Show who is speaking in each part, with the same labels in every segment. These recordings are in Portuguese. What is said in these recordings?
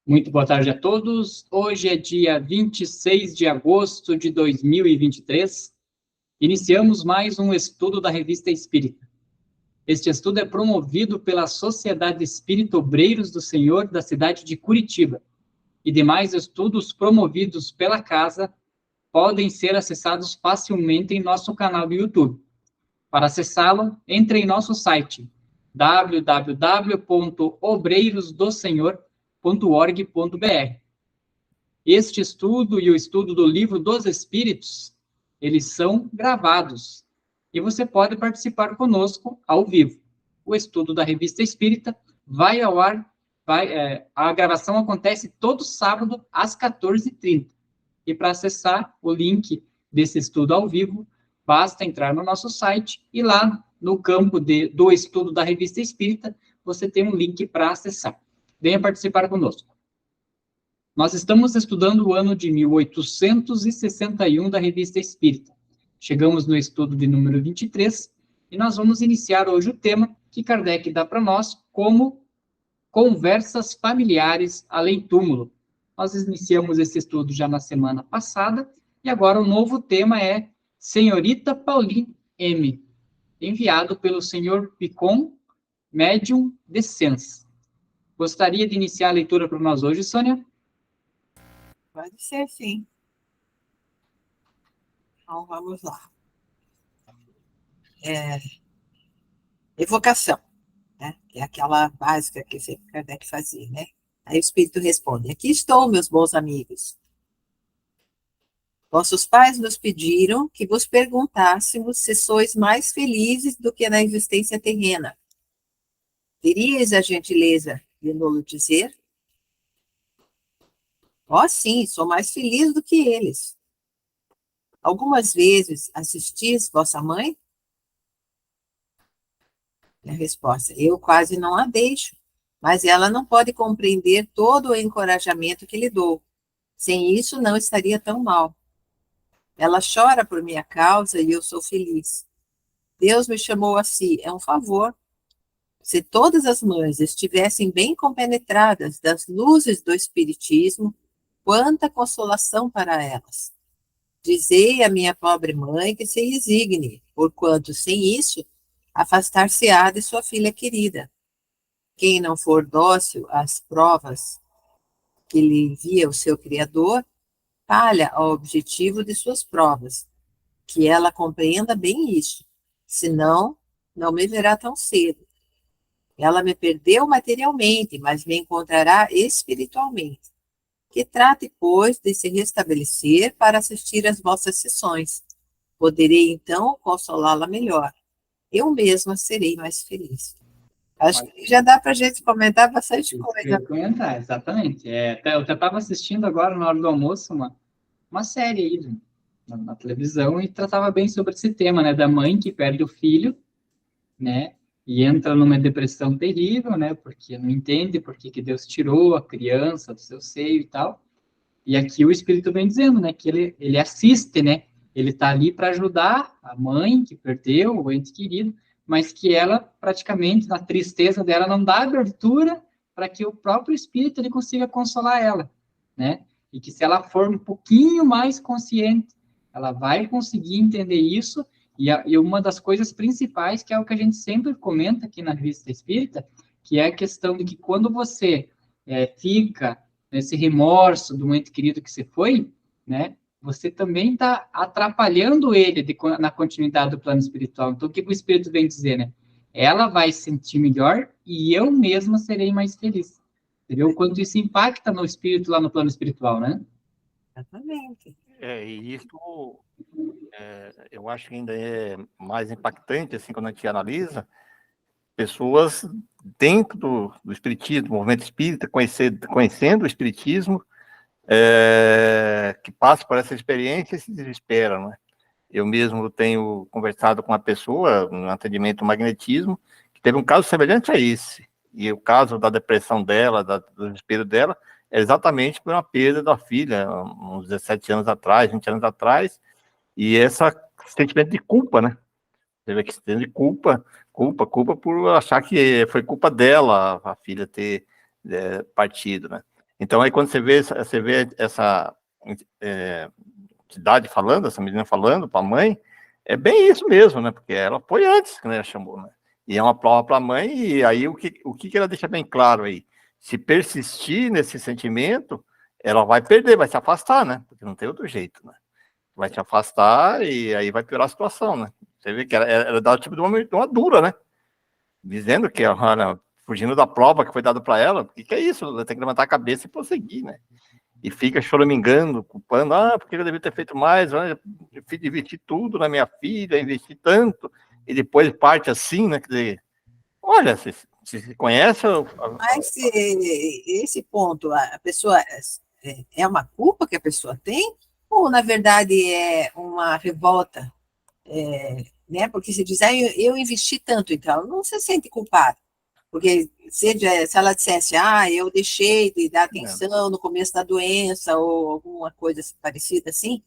Speaker 1: Muito boa tarde a todos. Hoje é dia 26 de agosto de 2023. Iniciamos mais um estudo da Revista Espírita. Este estudo é promovido pela Sociedade Espírita Obreiros do Senhor da cidade de Curitiba. E demais estudos promovidos pela casa podem ser acessados facilmente em nosso canal do YouTube. Para acessá-lo, entre em nosso site www.obreirosdosenhor.org.br. Este estudo e o estudo do Livro dos Espíritos, eles são gravados e você pode participar conosco ao vivo. O estudo da Revista Espírita vai ao ar, a gravação acontece todo sábado às 14h30. E para acessar o link desse estudo ao vivo, basta entrar no nosso site e lá no campo do estudo da Revista Espírita, você tem um link para acessar. Venha participar conosco. Nós estamos estudando o ano de 1861 da Revista Espírita. Chegamos no estudo de número 23 e nós vamos iniciar hoje o tema que Kardec dá para nós como conversas familiares além túmulo. Nós iniciamos esse estudo já na semana passada e agora o novo tema é Senhorita Pauline M., enviado pelo senhor Picon, médium de Sens. Gostaria de iniciar a leitura para nós hoje, Sônia?
Speaker 2: Pode ser, sim. Então, vamos lá. Evocação, né? Que é aquela básica que sempre Kardec fazia, né? Aí o Espírito responde: aqui estou, meus bons amigos. Vossos pais nos pediram que vos perguntássemos se sois mais felizes do que na existência terrena. Teríeis a gentileza de nos dizer? Ó, sim, sou mais feliz do que eles. Algumas vezes assistis vossa mãe? A resposta: eu quase não a deixo, mas ela não pode compreender todo o encorajamento que lhe dou. Sem isso, não estaria tão mal. Ela chora por minha causa e eu sou feliz. Deus me chamou a si, é um favor. Se todas as mães estivessem bem compenetradas das luzes do Espiritismo, quanta consolação para elas. Dizei à minha pobre mãe que se resigne, porquanto, sem isso, afastar-se-á de sua filha querida. Quem não for dócil às provas que lhe envia o seu Criador, falha ao objetivo de suas provas, que ela compreenda bem isso, senão não me verá tão cedo. Ela me perdeu materialmente, mas me encontrará espiritualmente. Que trate, pois, de se restabelecer para assistir às vossas sessões. Poderei, então, consolá-la melhor. Eu mesma serei mais feliz. Acho que já dá para a gente comentar bastante coisa.
Speaker 1: Comentar, exatamente. Eu até estava assistindo agora, na hora do almoço, uma série aí na televisão e tratava bem sobre esse tema, né, da mãe que perde o filho, né, e entra numa depressão terrível, né, porque não entende por que Deus tirou a criança do seu seio e tal. E aqui o Espírito vem dizendo, né, que ele assiste, né, ele está ali para ajudar a mãe que perdeu o ente querido, mas que ela, praticamente, na tristeza dela, não dá abertura para que o próprio Espírito ele consiga consolar ela, né? E que se ela for um pouquinho mais consciente, ela vai conseguir entender isso, e uma das coisas principais, que é o que a gente sempre comenta aqui na Revista Espírita, que é a questão de que quando você fica nesse remorso do ente querido que você foi, né? Você também está atrapalhando ele na continuidade do plano espiritual. Então, o que o Espírito vem dizer, né? Ela vai se sentir melhor e eu mesma serei mais feliz. Entendeu? O quanto isso impacta no espírito lá no plano espiritual, né?
Speaker 2: Exatamente.
Speaker 3: E isso eu acho que ainda é mais impactante, assim, quando a gente analisa pessoas dentro do espiritismo, do movimento espírita, conhecendo o espiritismo, que passam por essa experiência e se desesperam, né? Eu mesmo tenho conversado com uma pessoa no atendimento magnetismo que teve um caso semelhante a esse, e o caso da depressão dela, do desespero dela, é exatamente por uma perda da filha, uns 17 anos atrás, 20 anos atrás, e esse sentimento de culpa, né? Teve que sentimento de culpa por achar que foi culpa dela a filha ter partido, né? Então, aí quando você vê essa entidade falando, essa menina falando para a mãe, é bem isso mesmo, né? Porque ela foi antes que ela chamou, né? E é uma prova para a mãe, e aí o que ela deixa bem claro aí? Se persistir nesse sentimento, ela vai perder, vai se afastar, né? Porque não tem outro jeito, né? Vai se afastar e aí vai piorar a situação, né? Você vê que ela dá o tipo de uma dura, né? Dizendo que ela, fugindo da prova que foi dada para ela, o que é isso? Ela tem que levantar a cabeça e prosseguir, né? E fica choramingando, culpando, porque eu devia ter feito mais, eu investi tudo na minha filha, investi tanto, e depois parte assim, né? Quer dizer, olha, se conhece...
Speaker 2: Mas esse ponto, a pessoa é uma culpa que a pessoa tem, ou na verdade é uma revolta, né? Porque se diz, eu investi tanto, então ela não se sente culpada. Porque se ela dissesse, eu deixei de dar atenção no começo da doença, ou alguma coisa parecida assim,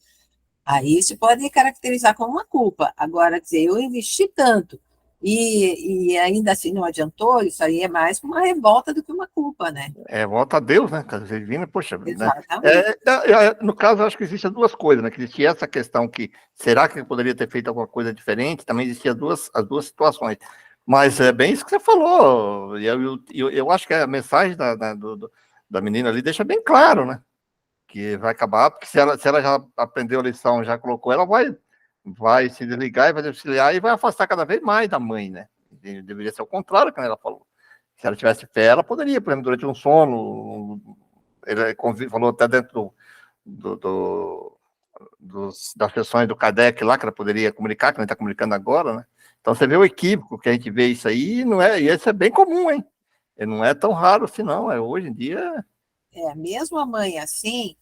Speaker 2: aí se pode caracterizar como uma culpa. Agora, dizer, eu investi tanto e ainda assim não adiantou, isso aí é mais uma revolta do que uma culpa, né?
Speaker 3: Volta a Deus, né? Divina, poxa,
Speaker 2: exatamente.
Speaker 3: Né? No caso, acho que existem duas coisas, né? Que existia essa questão que, será que eu poderia ter feito alguma coisa diferente? Também existiam as duas situações. Mas é bem isso que você falou. Eu acho que a mensagem da menina ali deixa bem claro, né? Que vai acabar, porque se ela já aprendeu a lição, já colocou, ela vai se desligar e vai auxiliar e vai afastar cada vez mais da mãe, né? Deveria ser o contrário, como ela falou. Se ela tivesse fé, ela poderia, por exemplo, durante um sono, ele falou até dentro das sessões do Kardec lá, que ela poderia comunicar, que a gente está comunicando agora, né? Então você vê o equívoco que a gente vê isso aí, e isso é bem comum, hein? E não é tão raro assim, não. Hoje em dia...
Speaker 2: mesmo a mãe assim,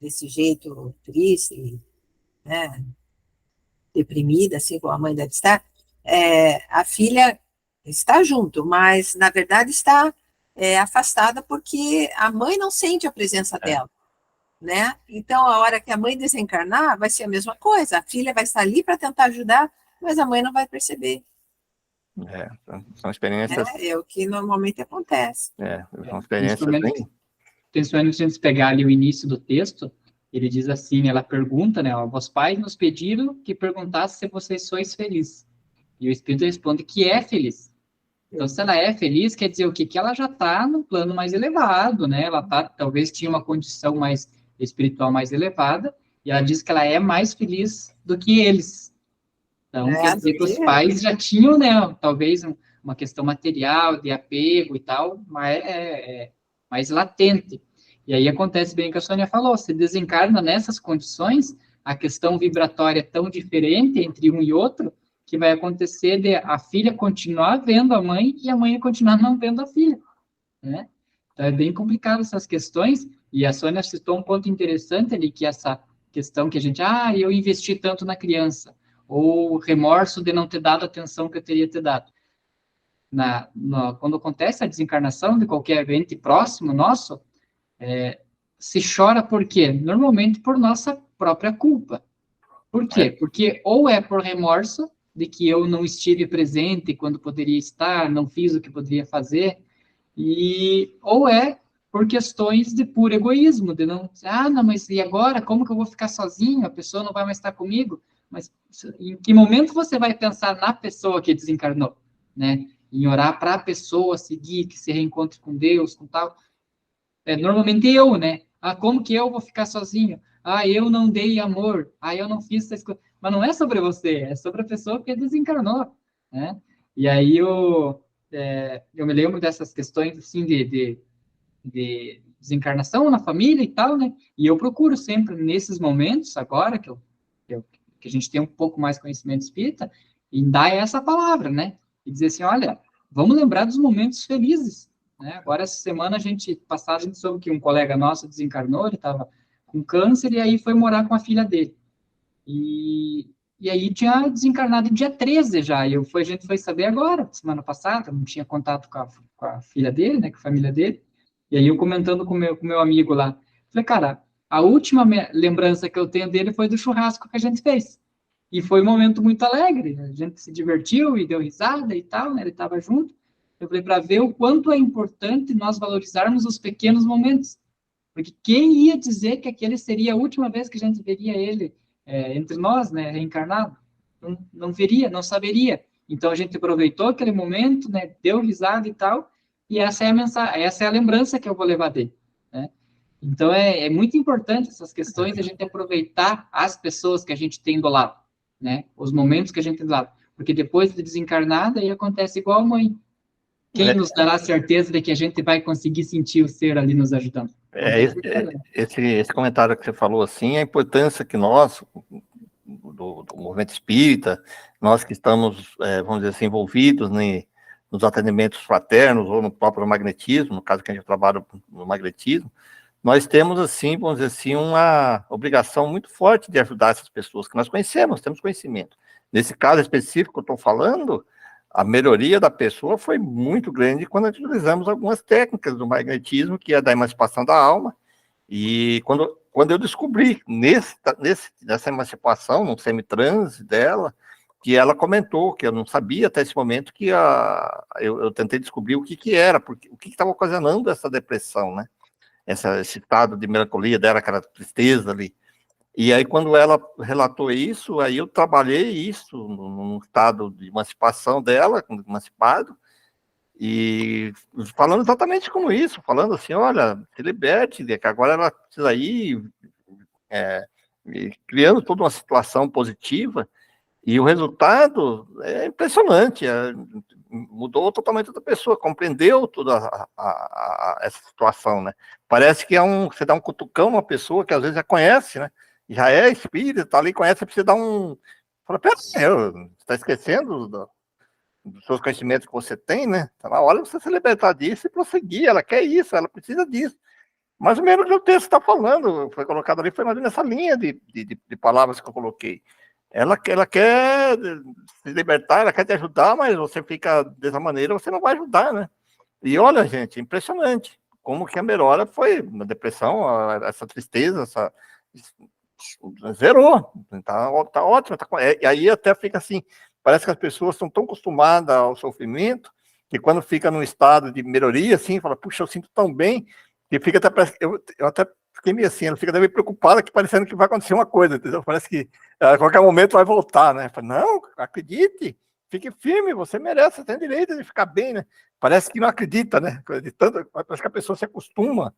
Speaker 2: desse jeito triste, né, deprimida, assim como a mãe deve estar, a filha está junto, mas na verdade está afastada porque a mãe não sente a presença dela, né? Então, a hora que a mãe desencarnar, vai ser a mesma coisa, a filha vai estar ali para tentar ajudar, mas a mãe não vai perceber.
Speaker 3: São experiências...
Speaker 2: É o que normalmente acontece.
Speaker 3: São experiências bem...
Speaker 1: Principalmente se a gente pegar ali o início do texto, ele diz assim, ela pergunta, né, os pais nos pediram que perguntasse se vocês sois felizes. E o Espírito responde que é feliz. Então, se ela é feliz, quer dizer o quê? Que ela já está no plano mais elevado, né? Ela talvez tinha uma condição mais espiritual mais elevada, e ela diz que ela é mais feliz do que eles. Então, quer dizer que os pais já tinham, né, talvez uma questão material, de apego e tal, mas mais latente. E aí acontece bem o que a Sônia falou, se desencarna nessas condições, a questão vibratória é tão diferente entre um e outro, que vai acontecer de a filha continuar vendo a mãe e a mãe continuar não vendo a filha, né? Então é bem complicado essas questões, e a Sônia citou um ponto interessante ali, que essa questão que a gente, eu investi tanto na criança, ou remorso de não ter dado a atenção que eu teria ter dado. Quando acontece a desencarnação de qualquer ente próximo nosso, se chora por quê? Normalmente por nossa própria culpa. Por quê? Porque ou é por remorso de que eu não estive presente quando poderia estar, não fiz o que poderia fazer, ou é por questões de puro egoísmo, de não, não, mas e agora? Como que eu vou ficar sozinho? A pessoa não vai mais estar comigo? Mas em que momento você vai pensar na pessoa que desencarnou, né? Em orar para a pessoa seguir, que se reencontre com Deus, com tal. Normalmente eu, né? Como que eu vou ficar sozinho? Eu não dei amor. Eu não fiz essas coisas. Mas não é sobre você, é sobre a pessoa que desencarnou, né? E aí eu me lembro dessas questões, assim, de desencarnação na família e tal, né? E eu procuro sempre, nesses momentos, agora que a gente tem um pouco mais conhecimento espírita, em dar essa palavra, né? E dizer assim, olha, vamos lembrar dos momentos felizes, né? Agora, essa semana, a gente soube que um colega nosso desencarnou, ele estava com câncer, e aí foi morar com a filha dele. E aí tinha desencarnado dia 13 já, e a gente foi saber agora, semana passada, não tinha contato com a filha dele, né, com a família dele, e aí eu comentando com meu amigo lá, falei, cara, a última lembrança que eu tenho dele foi do churrasco que a gente fez, e foi um momento muito alegre, a gente se divertiu e deu risada e tal, né, ele estava junto, Eu falei, para ver o quanto é importante nós valorizarmos os pequenos momentos. Porque quem ia dizer que aquele seria a última vez que a gente veria ele entre nós, né, reencarnado? Não veria, não saberia. Então a gente aproveitou aquele momento, né, deu risada e tal, e essa é a mensagem, essa é a lembrança que eu vou levar dele, né? Então é muito importante essas questões, a gente aproveitar as pessoas que a gente tem do lado, né? Os momentos que a gente tem do lado. Porque depois de desencarnada, aí acontece igual a mãe. Quem nos dará certeza de que a gente vai conseguir sentir o ser ali nos ajudando?
Speaker 3: Esse comentário que você falou, assim, a importância que nós, do movimento espírita, nós que estamos, vamos dizer assim, envolvidos nos atendimentos fraternos ou no próprio magnetismo, no caso que a gente trabalha no magnetismo, nós temos, assim, vamos dizer assim, uma obrigação muito forte de ajudar essas pessoas que nós conhecemos, temos conhecimento. Nesse caso específico que eu estou falando, a melhoria da pessoa foi muito grande quando utilizamos algumas técnicas do magnetismo, que é da emancipação da alma, e quando eu descobri, nessa emancipação, no semitranse dela, que ela comentou, que eu não sabia até esse momento, que eu tentei descobrir o que era, porque, o que estava ocasionando essa depressão, né? Esse estado de melancolia dela, aquela tristeza ali. E aí, quando ela relatou isso, aí eu trabalhei isso num estado de emancipação dela, emancipado, e falando exatamente como isso, falando assim, olha, se liberte, que agora ela precisa ir, criando toda uma situação positiva, e o resultado é impressionante, mudou totalmente da pessoa, compreendeu toda essa situação, né? Parece que você dá um cutucão numa pessoa que às vezes já conhece, né? Já é espírita, tá ali, conhece, precisa dar um... Fala, pera, você está esquecendo dos seus conhecimentos que você tem, né? Tá na hora de você se libertar disso e prosseguir, ela quer isso, ela precisa disso. Mais ou menos o que o texto está falando, foi colocado ali, foi mais ou menos nessa linha de palavras que eu coloquei. Ela quer se libertar, ela quer te ajudar, mas você fica dessa maneira, você não vai ajudar, né? E olha, gente, impressionante como que a melhora foi uma depressão, essa tristeza, zerou, tá ótimo. E aí até fica assim, parece que as pessoas estão tão acostumadas ao sofrimento, que quando fica num estado de melhoria, assim, fala, puxa, eu sinto tão bem, que fica até, eu até fiquei meio assim, ela fica meio preocupada, que parecendo que vai acontecer uma coisa, entendeu? Parece que a qualquer momento vai voltar, né? Fala, não, acredite, fique firme, você merece, você tem direito de ficar bem, né? Parece que não acredita, né? Parece que a pessoa se acostuma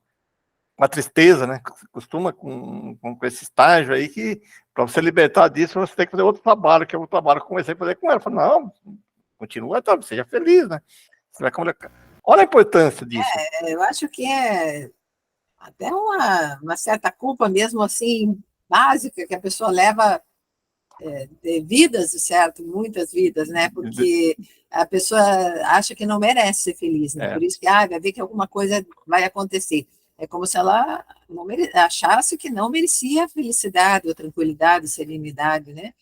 Speaker 3: com a tristeza, né? Acostuma com esse estágio aí, que para você libertar disso, você tem que fazer outro trabalho, que é o trabalho que eu comecei a fazer com ela. Fala, não, continua, tá, seja feliz, né? Você vai comunicar. Olha a importância disso.
Speaker 2: Eu acho que é até uma certa culpa mesmo, assim, básica, que a pessoa leva vidas, certo? Muitas vidas, né? Porque a pessoa acha que não merece ser feliz, né? Por isso que vai ver que alguma coisa vai acontecer. É como se ela não achasse que não merecia felicidade, ou tranquilidade, serenidade, né?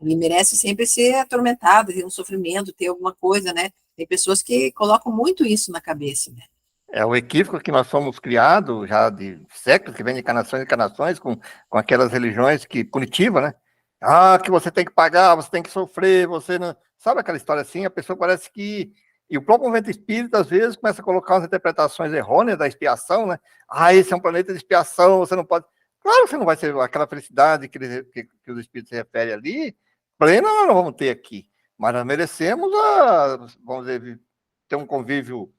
Speaker 2: Ele merece sempre ser atormentado, ter um sofrimento, ter alguma coisa, né? Tem pessoas que colocam muito isso na cabeça, né?
Speaker 3: É o equívoco que nós somos criados já de séculos, que vem de encarnações e encarnações, com aquelas religiões punitivas, né? Ah, que você tem que pagar, você tem que sofrer, você não... Sabe aquela história assim? A pessoa parece que... E o próprio movimento espírita, às vezes, começa a colocar umas interpretações errôneas da expiação, né? Ah, esse é um planeta de expiação, você não pode... Claro que você não vai ter aquela felicidade que os espíritos se referem ali, plena nós não vamos ter aqui. Mas nós merecemos, vamos dizer, ter um convívio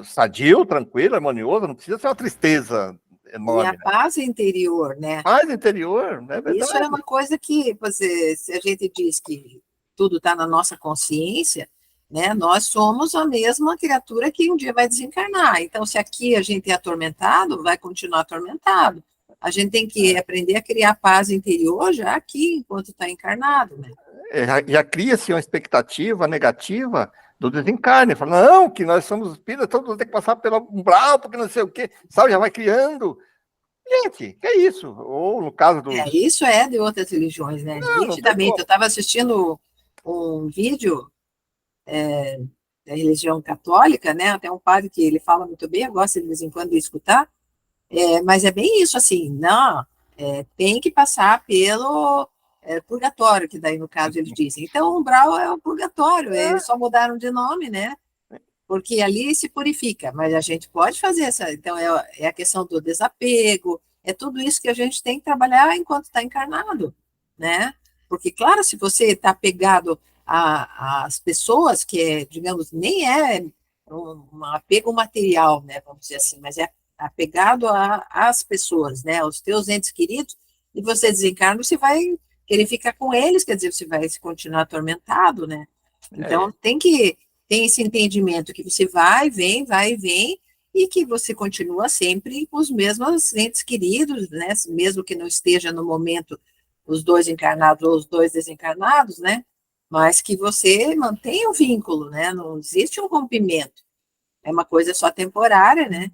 Speaker 3: sadio, tranquilo, harmonioso, não precisa ser uma tristeza enorme.
Speaker 2: E a paz interior, né?
Speaker 3: Paz interior, é verdade.
Speaker 2: Isso é uma coisa que, se a gente diz que tudo está na nossa consciência, né? Nós somos a mesma criatura que um dia vai desencarnar. Então, se aqui a gente é atormentado, vai continuar atormentado. A gente tem que aprender a criar paz interior já aqui, enquanto está encarnado, né?
Speaker 3: Já cria-se uma expectativa negativa do desencarne, fala, não, que nós somos espíritas, todos vão ter que passar pelo umbral, porque não sei o quê, sabe, já vai criando. Gente, que é isso? Ou no caso do...
Speaker 2: Isso é de outras religiões, né? Nitidamente, eu estava assistindo um vídeo da religião católica, né? Até um padre que ele fala muito bem, eu gosto de vez em quando de escutar, mas é bem isso, assim, não, tem que passar pelo purgatório, que daí no caso eles dizem. Então, o umbral é o purgatório, eles só mudaram de nome, né? porque ali se purifica, mas a gente pode fazer essa, então é a questão do desapego, é tudo isso que a gente tem que trabalhar enquanto está encarnado, né? Porque, claro, se você está apegado às pessoas, que é, digamos, nem é um apego material, né, vamos dizer assim, mas é apegado às pessoas, né, aos teus entes queridos, e você desencarna, você vai querer ficar com eles, quer dizer, você vai se continuar atormentado, né? Então, tem esse entendimento que você vai e vem, e que você continua sempre com os mesmos entes queridos, né? Mesmo que não esteja no momento os dois encarnados ou os dois desencarnados, né? Mas que você mantenha o vínculo, né? Não existe um rompimento. É uma coisa só temporária, né?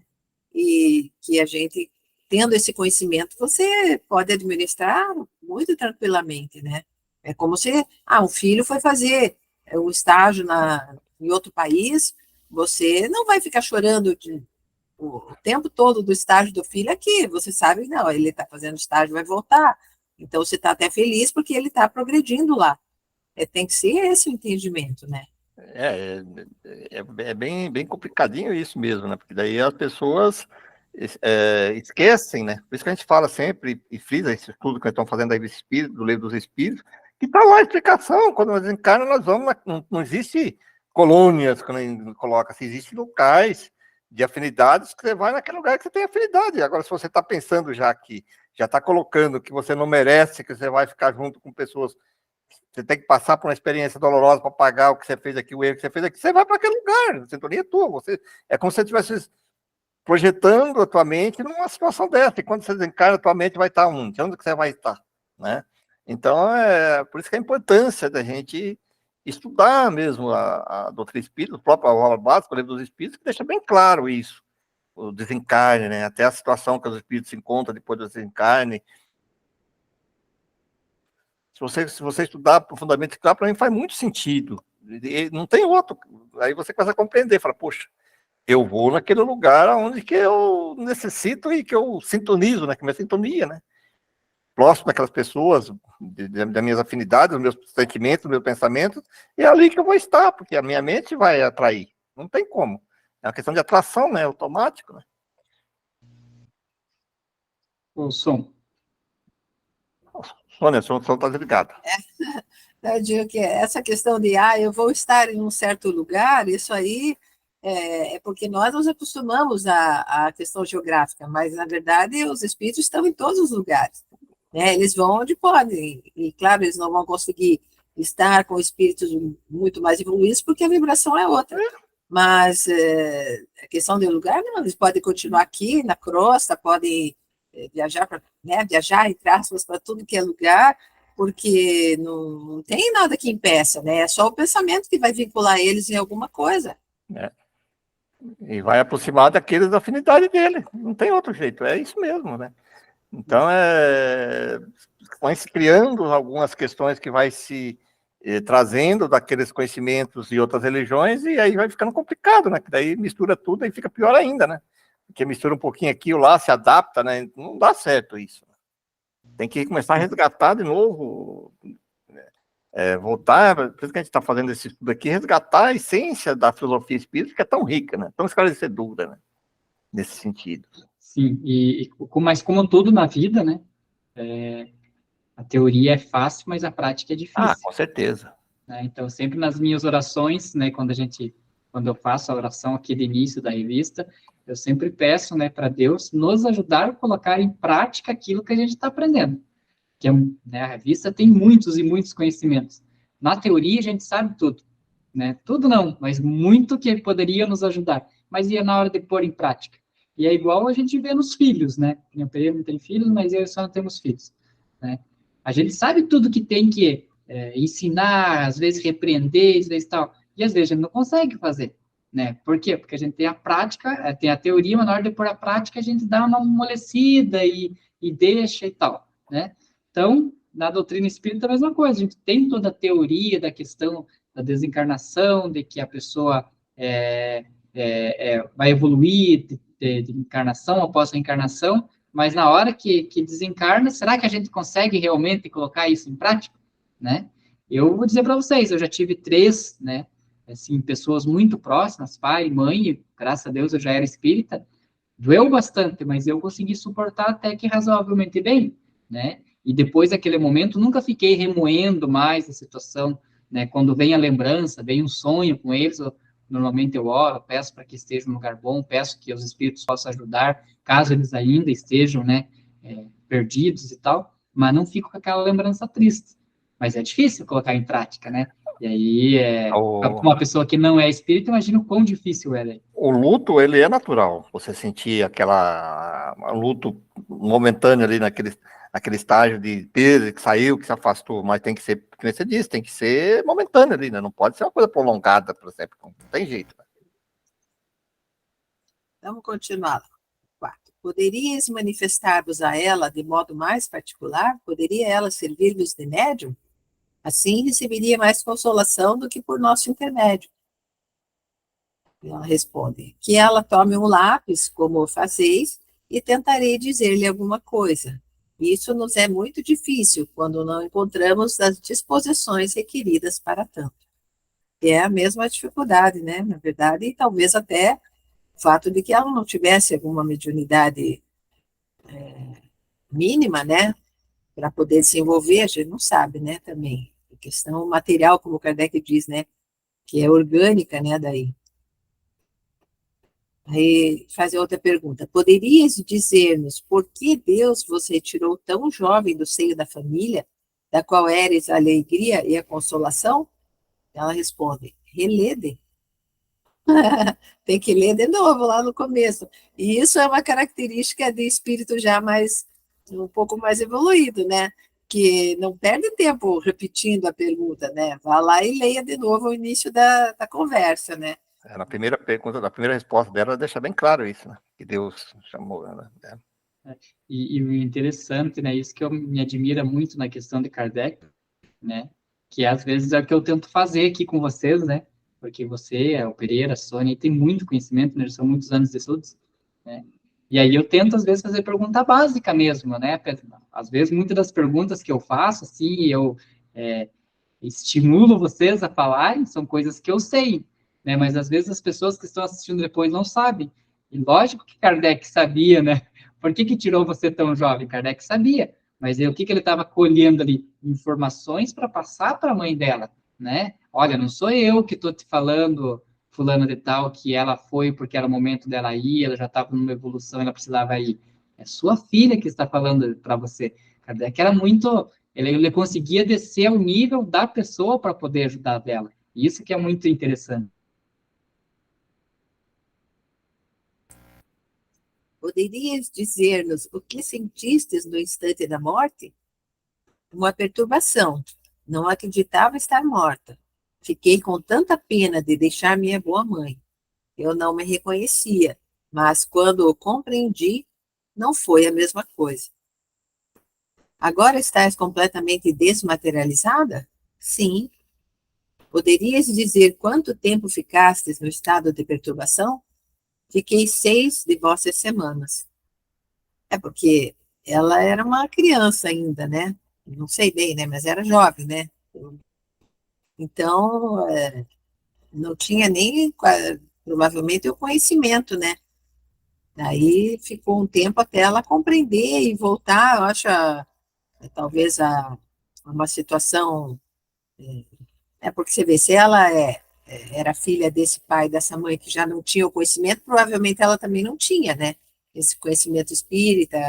Speaker 2: E que a gente, tendo esse conhecimento, você pode administrar muito tranquilamente, né? É como se, um filho foi fazer um estágio em outro país, você não vai ficar chorando o tempo todo do estágio do filho aqui, você sabe, não, ele está fazendo estágio, vai voltar, então você está até feliz porque ele está progredindo lá. Tem que ser esse o entendimento, né?
Speaker 3: É bem complicadinho isso mesmo, né? Porque daí as pessoas esquecem, né? Por isso que a gente fala sempre, e frisa esse estudo que nós estamos fazendo aí do Livro dos Espíritos, que está lá a explicação. Quando nós encarnamos, nós vamos, não existe colônias, quando a gente coloca assim, existem locais de afinidades que você vai naquele lugar que você tem afinidade. Agora, se você está pensando já aqui, já está colocando que você não merece, que você vai ficar junto com pessoas, você tem que passar por uma experiência dolorosa para pagar o que você fez aqui, o erro que você fez aqui, você vai para aquele lugar, a sintonia é tua. É como se você estivesse projetando a tua mente numa situação dessa, e quando você desencarna, a tua mente vai estar onde? Onde que você vai estar, né? Então, por isso que a importância da gente estudar mesmo a doutrina espírita, o próprio aula básica, o Livro dos Espíritos, que deixa bem claro isso, o desencarne, né? Até a situação que os espíritos se encontram depois do desencarne. Se você estudar profundamente, claro, para mim faz muito sentido. E não tem outro. Aí você começa a compreender, fala, poxa, eu vou naquele lugar onde que eu necessito e que eu sintonizo, né? Que é minha sintonia, né? Próximo daquelas pessoas, das minhas afinidades, dos meus sentimentos, dos meus pensamentos, e é ali que eu vou estar, porque a minha mente vai atrair. Não tem como. É uma questão de atração, né? Automático, né?
Speaker 1: O som.
Speaker 3: Sônia, o som está desligado.
Speaker 2: Eu digo que essa questão de, eu vou estar em um certo lugar, isso aí é porque nós nos acostumamos à questão geográfica, mas, na verdade, os espíritos estão em todos os lugares, né? Eles vão onde podem, e, claro, eles não vão conseguir estar com espíritos muito mais evoluídos, porque a vibração é outra. Mas a questão do lugar, não, eles podem continuar aqui, na crosta, podem viajar, viajar, entre aspas, para tudo que é lugar, porque não tem nada que impeça, né? É só o pensamento que vai vincular eles em alguma coisa.
Speaker 3: E vai aproximar daqueles da afinidade dele. Não tem outro jeito, é isso mesmo, né? Então, vai se criando algumas questões que vai se trazendo daqueles conhecimentos de outras religiões, e aí vai ficando complicado, né? Que daí mistura tudo e fica pior ainda, né? Porque mistura um pouquinho aqui ou lá, se adapta, né? Não dá certo isso. Tem que começar a resgatar de novo, voltar, por isso que a gente está fazendo esse estudo aqui, resgatar a essência da filosofia espírita, que é tão rica, né? Tão esclarecedora, né? Nesse sentido.
Speaker 1: Sim, mas como tudo na vida, né? A teoria é fácil, mas a prática é difícil.
Speaker 3: Com certeza.
Speaker 1: Né? Então, sempre nas minhas orações, né? Quando eu faço a oração aqui do início da revista, eu sempre peço, né, para Deus nos ajudar a colocar em prática aquilo que a gente está aprendendo. Que né, a revista tem muitos e muitos conhecimentos. Na teoria, a gente sabe tudo. Né? Tudo não, mas muito que poderia nos ajudar. Mas ia na hora de pôr em prática. E é igual a gente vê nos filhos, né? Minha Pereira não tem filhos, mas eu só não temos filhos. Né? A gente sabe tudo que tem que ensinar, às vezes repreender, às vezes tal. E às vezes a gente não consegue fazer. Né? Por quê? Porque a gente tem a prática, tem a teoria, mas na hora de pôr a prática, a gente dá uma amolecida e deixa e tal. Né? Então, na doutrina espírita é a mesma coisa. A gente tem toda a teoria da questão da desencarnação, de que a pessoa vai evoluir de encarnação após a encarnação, mas na hora que desencarna, será que a gente consegue realmente colocar isso em prática? Né? Eu vou dizer para vocês, eu já tive 3, né, assim, pessoas muito próximas, pai, mãe, e, graças a Deus eu já era espírita, doeu bastante, mas eu consegui suportar até que razoavelmente bem, né? E depois daquele momento, nunca fiquei remoendo mais a situação, né? Quando vem a lembrança, vem um sonho com eles, normalmente eu oro, peço para que esteja no lugar bom, peço que os espíritos possam ajudar, caso eles ainda estejam, né, perdidos e tal, mas não fico com aquela lembrança triste. Mas é difícil colocar em prática, né? E aí,
Speaker 3: O,
Speaker 1: uma pessoa que não é espírita, imagina o quão difícil é, né?
Speaker 3: o luto, ele é natural. Você sentir luto momentâneo ali naquele estágio de perda, que saiu, que se afastou, mas tem que ser, como você disse, tem que ser momentâneo ali, né? Não pode ser uma coisa prolongada, por exemplo. Não tem jeito. Né?
Speaker 2: Vamos continuar. 4. Poderias manifestar-vos a ela de modo mais particular? Poderia ela servir-vos de médium? Assim receberia mais consolação do que por nosso intermédio. Ela responde, que ela tome um lápis, como fazeis, e tentarei dizer-lhe alguma coisa. Isso nos é muito difícil quando não encontramos as disposições requeridas para tanto. E é a mesma dificuldade, né? Na verdade, e talvez até o fato de que ela não tivesse alguma mediunidade mínima, né? Para poder se envolver, a gente não sabe, né? Também. A questão material, como Kardec diz, né? Que é orgânica, né? Daí. Aí fazer outra pergunta. Poderias dizer-nos por que Deus vos retirou tão jovem do seio da família, da qual eres a alegria e a consolação? Ela responde, relede. Tem que ler de novo lá no começo. E isso é uma característica de espírito já um pouco mais evoluído, né? Que não perde tempo repetindo a pergunta, né? Vá lá e leia de novo o início da conversa, né?
Speaker 3: Na primeira pergunta, na primeira resposta dela, ela deixa bem claro isso, né? Que Deus chamou ela. Né?
Speaker 1: E o interessante, né? Isso que eu me admira muito na questão de Kardec, né? Que às vezes é o que eu tento fazer aqui com vocês, né? Porque você, o Pereira, a Sônia, tem muito conhecimento, né? São muitos anos de estudos, né? E aí eu tento, às vezes, fazer pergunta básica mesmo, né? Às vezes, muitas das perguntas que eu faço, assim, eu estimulo vocês a falarem, são coisas que eu sei, né? Mas às vezes as pessoas que estão assistindo depois não sabem. E lógico que Kardec sabia, né? Por que tirou você tão jovem? Kardec sabia. Mas aí, o que ele estava colhendo ali? Informações para passar para a mãe dela, né? Olha, não sou eu que estou te falando, fulano de tal, que ela foi porque era o momento dela ir, ela já estava numa evolução, ela precisava ir. É sua filha que está falando para você. Kardec era muito ele conseguia descer ao nível da pessoa para poder ajudar dela. Isso que é muito interessante.
Speaker 2: Poderias dizer-nos o que sentistes no instante da morte? Uma perturbação. Não acreditava estar morta. Fiquei com tanta pena de deixar minha boa mãe. Eu não me reconhecia, mas quando o compreendi, não foi a mesma coisa. Agora estás completamente desmaterializada? Sim. Poderias dizer quanto tempo ficastes no estado de perturbação? Fiquei 6 de vossas semanas. É porque ela era uma criança ainda, né? Não sei bem, né? Mas era jovem, né? Então, não tinha nem, provavelmente, o conhecimento, né? Daí ficou um tempo até ela compreender e voltar, eu acho, talvez a uma situação. Porque você vê, se ela era filha desse pai, dessa mãe que já não tinha o conhecimento, provavelmente ela também não tinha, né? Esse conhecimento espírita,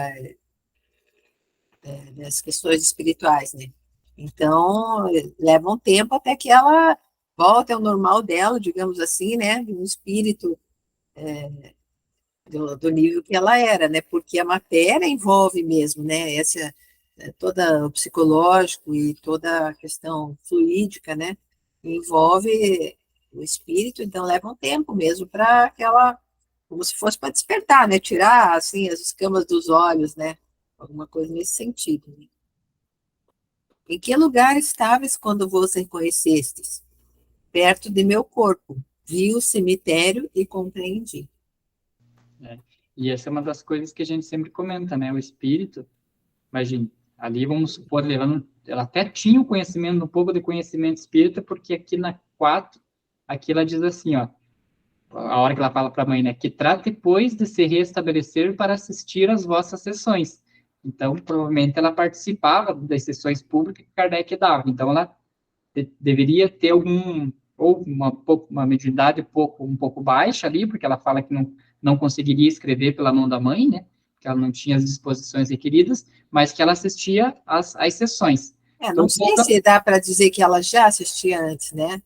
Speaker 2: das questões espirituais, né? Então, leva um tempo até que ela volte ao normal dela, digamos assim, né? Um espírito do nível que ela era, né? Porque a matéria envolve mesmo, né? Toda o psicológico e toda a questão fluídica, né? Envolve o espírito, então leva um tempo mesmo para que ela, como se fosse para despertar, né? Tirar, assim, as escamas dos olhos, né? Alguma coisa nesse sentido. Né? Em que lugar estavas quando vos reconhecestes? Perto de meu corpo. Vi o cemitério e compreendi.
Speaker 1: E essa é uma das coisas que a gente sempre comenta, né? O espírito, imagine, ali vamos supor, ela até tinha um conhecimento, um pouco de conhecimento espírita, porque aqui na 4 aqui ela diz assim, ó, a hora que ela fala para a mãe, né, que trate, pois, de se restabelecer para assistir às vossas sessões. Então, provavelmente ela participava das sessões públicas que Kardec dava. Então, ela deveria ter ou uma mediunidade um pouco baixa ali, porque ela fala que não conseguiria escrever pela mão da mãe, né, que ela não tinha as disposições requeridas, mas que ela assistia às sessões. Então,
Speaker 2: Não sei se dá para dizer que ela já assistia antes, né?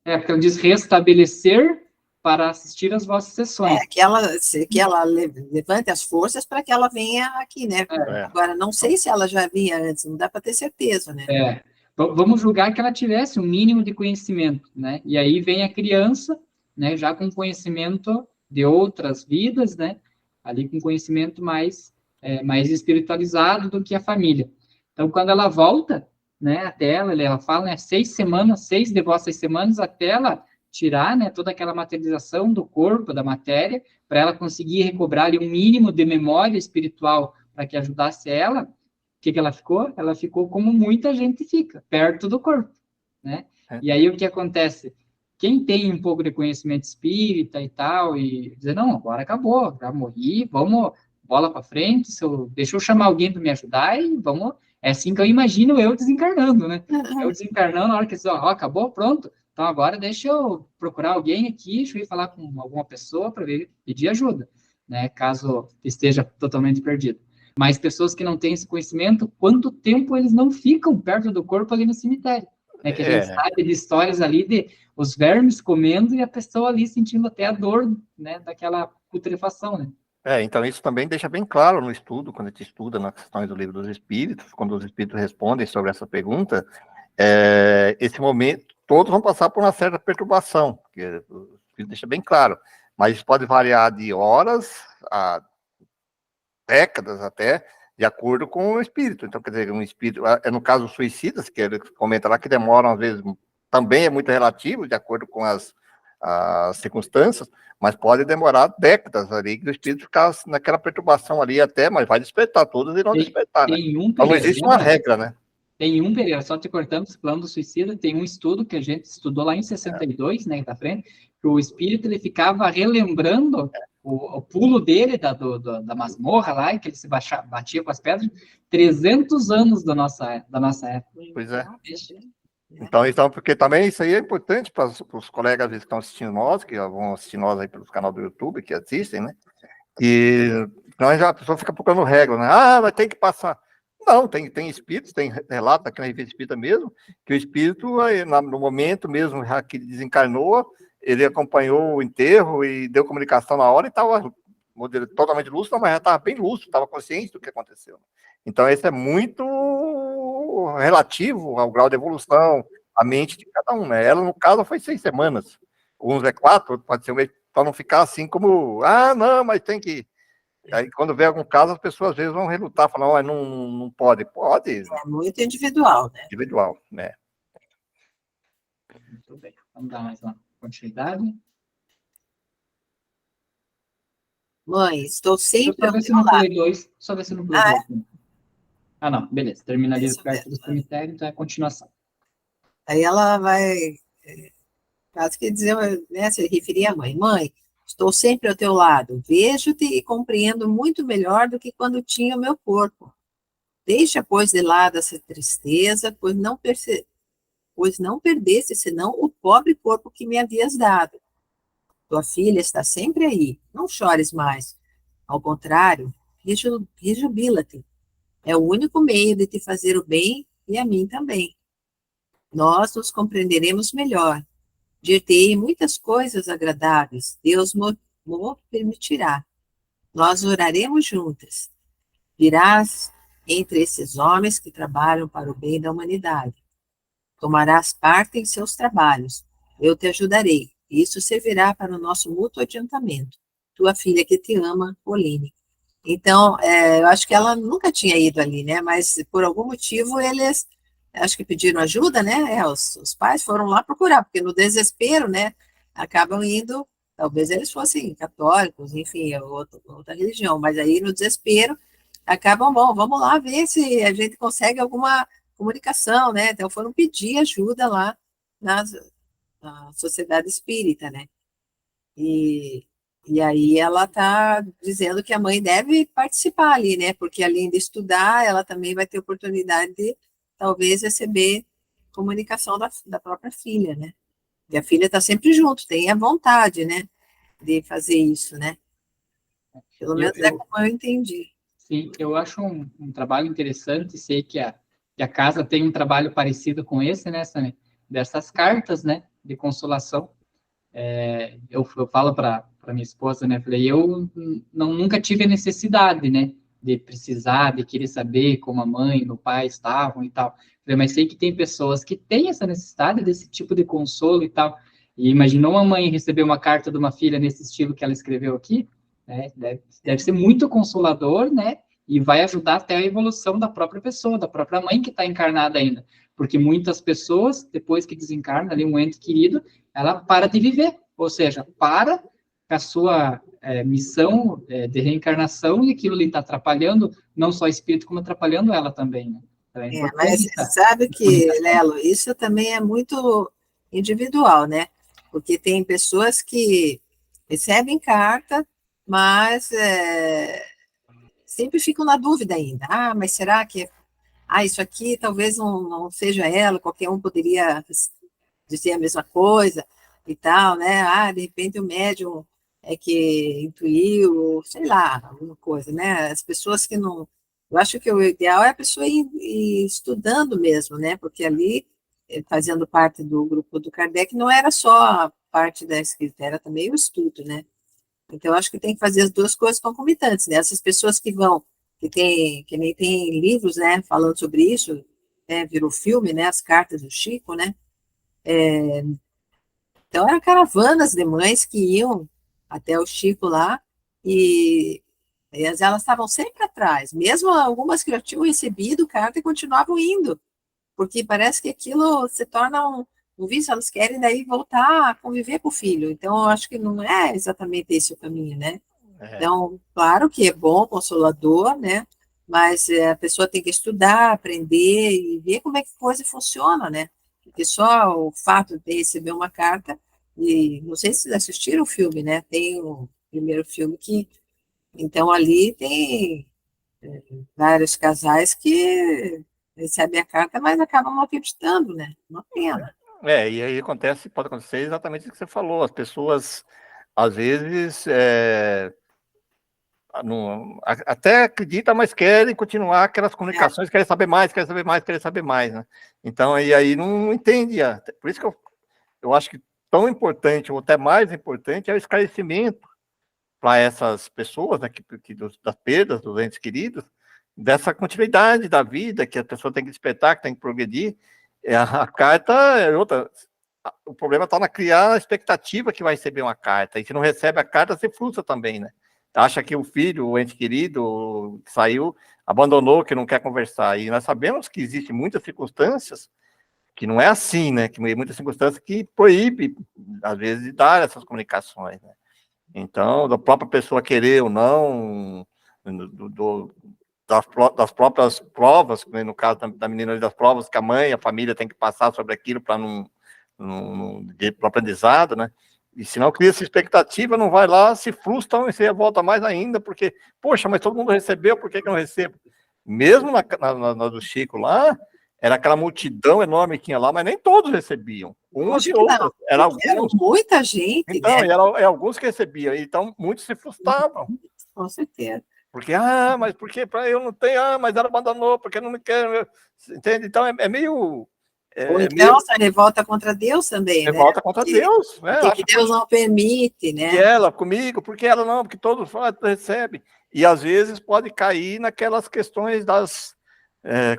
Speaker 1: Porque ela diz restabelecer para assistir às vossas sessões.
Speaker 2: Que ela levante as forças para que ela venha aqui, né? Agora, não sei se ela já vinha antes, não dá para ter certeza, né?
Speaker 1: Vamos julgar que ela tivesse um mínimo de conhecimento, né? E aí vem a criança, né, já com conhecimento de outras vidas, né? Ali com conhecimento mais espiritualizado do que a família. Então, quando ela volta, né, até ela fala, né, 6 de vossas semanas, até ela tirar, né, toda aquela materialização do corpo, da matéria, para ela conseguir recobrar ali um mínimo de memória espiritual para que ajudasse ela. O que ela ficou? Ela ficou como muita gente fica, perto do corpo, né? E aí o que acontece? Quem tem um pouco de conhecimento espírita e tal, e dizer, não, agora acabou, já morri, vamos, bola para frente, deixa eu chamar alguém para me ajudar e vamos. É assim que eu imagino eu desencarnando, né? Eu desencarnando, na hora que ó, acabou, pronto. Então agora deixa eu procurar alguém aqui, deixa eu ir falar com alguma pessoa para pedir ajuda, né? Caso esteja totalmente perdido. Mas pessoas que não têm esse conhecimento, quanto tempo eles não ficam perto do corpo ali no cemitério? Né? Que a gente sabe de histórias ali de os vermes comendo e a pessoa ali sentindo até a dor, né, daquela putrefação, né?
Speaker 3: Então isso também deixa bem claro no estudo, quando a gente estuda nas questões do Livro dos Espíritos, quando os Espíritos respondem sobre essa pergunta, esse momento, todos vão passar por uma certa perturbação, porque o Espírito deixa bem claro, mas isso pode variar de horas a décadas até, de acordo com o espírito. Então, quer dizer, um espírito, no caso suicidas, que ele comenta lá, que demoram, às vezes, também é muito relativo, de acordo com as circunstâncias, mas pode demorar décadas ali, que o espírito ficar naquela perturbação ali até, mas vai despertar todos e não despertar, né? Então não existe uma regra, né?
Speaker 1: Tem Pereira, só te cortando, falando do suicida, tem um estudo que a gente estudou lá em 62, né, da frente, que o espírito, ele ficava relembrando o pulo dele da masmorra lá, que ele se batia com as pedras, 300 anos da nossa época.
Speaker 3: Pois é. Então, porque também isso aí é importante para os colegas que estão assistindo nós, que vão assistir nós aí pelos canal do YouTube, que assistem, né? E então a pessoa fica procurando regra, né? Mas tem que passar. Não, tem espíritos, tem relato aqui na Revista Espírita mesmo, que o espírito, no momento mesmo que ele desencarnou, ele acompanhou o enterro e deu comunicação na hora e estava totalmente lúcido, mas já estava bem lúcido, estava consciente do que aconteceu. Então, isso é muito relativo ao grau de evolução, a mente de cada um, né? Ela, no caso, foi 6 semanas. Uns é 4, pode ser um mês, para não ficar assim como, não, mas tem que... Aí, quando vê algum caso, as pessoas às vezes vão relutar, falando, não pode. Pode.
Speaker 2: É muito individual, né?
Speaker 3: Individual, né?
Speaker 1: Muito bem. Vamos dar mais uma continuidade.
Speaker 2: Mãe, estou sempre
Speaker 1: ao seu lado. Só ver se não pulei dois. Não, beleza. Termina ali perto do cemitério, então é a continuação.
Speaker 2: Aí ela vai... Caso que dizer, né, se referir à mãe. Mãe, estou sempre ao teu lado, vejo-te e compreendo muito melhor do que quando tinha o meu corpo. Deixa, pois, de lado essa tristeza, pois não perdeste senão o pobre corpo que me havias dado. Tua filha está sempre aí, não chores mais. Ao contrário, rejubila-te. É o único meio de te fazer o bem e a mim também. Nós nos compreenderemos melhor. Dir-te-ei muitas coisas agradáveis, Deus mo permitirá. Nós oraremos juntas. Virás entre esses homens que trabalham para o bem da humanidade. Tomarás parte em seus trabalhos. Eu te ajudarei. Isso servirá para o nosso mútuo adiantamento. Tua filha que te ama, Oline. Então, eu acho que ela nunca tinha ido ali, né? Mas por algum motivo eles... acho que pediram ajuda, né? Os pais foram lá procurar, porque no desespero, né? Acabam indo, talvez eles fossem católicos, enfim, outra religião, mas aí no desespero acabam, vamos lá ver se a gente consegue alguma comunicação, né? Então foram pedir ajuda lá a sociedade espírita, né? E, e aí ela está dizendo que a mãe deve participar ali, né? Porque além de estudar, ela também vai ter oportunidade de talvez receber comunicação da própria filha, né? E a filha está sempre junto, tem a vontade, né? De fazer isso, né? Pelo
Speaker 1: Eu,
Speaker 2: menos é
Speaker 1: eu,
Speaker 2: como eu entendi.
Speaker 1: sim, eu acho um trabalho interessante, sei que a casa tem um trabalho parecido com esse, né, Sânia? Dessas cartas, né, de consolação. Eu falo para minha esposa, né, falei, eu nunca tive a necessidade, né, de precisar, de querer saber como a mãe e o pai estavam e tal. Falei, mas sei que tem pessoas que têm essa necessidade desse tipo de consolo e tal. E imaginou uma mãe receber uma carta de uma filha nesse estilo que ela escreveu aqui, né? Deve ser muito consolador, né? E vai ajudar até a evolução da própria pessoa, da própria mãe que está encarnada ainda. Porque muitas pessoas, depois que desencarna ali um ente querido, ela para de viver, ou seja, para com a sua missão de reencarnação e aquilo ali está atrapalhando não só o espírito, como atrapalhando ela também, né? Então é
Speaker 2: Mas
Speaker 1: importante essa
Speaker 2: sabe que,
Speaker 1: comunicação.
Speaker 2: Lelo, isso também é muito individual, né? Porque tem pessoas que recebem carta, mas sempre ficam na dúvida ainda. Ah, mas será que isso aqui talvez não seja ela, qualquer um poderia dizer a mesma coisa e tal, né? Ah, de repente o médium é que intuiu, sei lá, alguma coisa, né? As pessoas que não. Eu acho que o ideal é a pessoa ir estudando mesmo, né? Porque ali, fazendo parte do grupo do Kardec, não era só a parte da escrita, era também o estudo, né? Então, eu acho que tem que fazer as duas coisas concomitantes, né? Essas pessoas que vão, que nem tem livros, né, falando sobre isso, né, virou filme, né, as cartas do Chico, né? Então, eram caravanas de mães que iam até o Chico lá e, elas estavam sempre atrás, mesmo algumas que já tinham recebido carta e continuavam indo, porque parece que aquilo se torna um vício, elas querem daí voltar a conviver com o filho. Então, eu acho que não é exatamente esse o caminho, né?
Speaker 3: É,
Speaker 2: Então, claro que é bom, consolador, né? Mas a pessoa tem que estudar, aprender e ver como é que a coisa funciona, né? Porque só o fato de receber uma carta, e não sei se vocês assistiram o filme, né? Tem o primeiro filme que, então ali tem vários casais que recebem a carta, mas acabam não acreditando, né? Uma pena.
Speaker 3: e aí pode acontecer exatamente o que você falou. As pessoas, às vezes, até acreditam, mas querem continuar aquelas
Speaker 2: É,
Speaker 3: comunicações, querem saber mais, querem saber mais, querem saber mais, né? Então, e aí não entende. Por isso que eu acho que tão importante, ou até mais importante, é o esclarecimento para essas pessoas, né, das perdas dos entes queridos, dessa continuidade da vida, que a pessoa tem que despertar, que tem que progredir. A carta é outra. O problema está na criar a expectativa que vai receber uma carta. E se não recebe a carta, se frustra também, né? Acha que o filho, o ente querido, que saiu, abandonou, que não quer conversar. E nós sabemos que existem muitas circunstâncias que não é assim, né? Que muitas circunstâncias que proíbe, às vezes, de dar essas comunicações, né? Então, da própria pessoa querer ou não, das próprias provas, né, no caso da menina, das provas que a mãe, a família tem que passar sobre aquilo para não para aprendizado, né? E se não cria essa expectativa, não vai lá, se frustram e se revolta mais ainda, porque, poxa, mas todo mundo recebeu, por que eu não recebo? Mesmo na do Chico lá, era aquela multidão enorme que tinha lá, mas nem todos recebiam. Umas
Speaker 2: acho
Speaker 3: e
Speaker 2: que não,
Speaker 3: outras. Eram
Speaker 2: porque eram
Speaker 3: alguns.
Speaker 2: muita gente,
Speaker 3: Então,
Speaker 2: né?
Speaker 3: e era alguns que recebiam, então muitos se frustravam.
Speaker 2: Com certeza.
Speaker 3: Porque, mas por que para eu não tenho? Mas ela abandonou, porque não me quer. Entende? Então, é meio.
Speaker 2: Ou
Speaker 3: É
Speaker 2: então,
Speaker 3: meio
Speaker 2: essa revolta contra Deus também, né?
Speaker 3: revolta contra Deus, né?
Speaker 2: Porque que
Speaker 3: Acha,
Speaker 2: Deus
Speaker 3: poxa,
Speaker 2: não permite,
Speaker 3: e
Speaker 2: né?
Speaker 3: ela comigo, porque ela não, porque todos recebem. E às vezes pode cair naquelas questões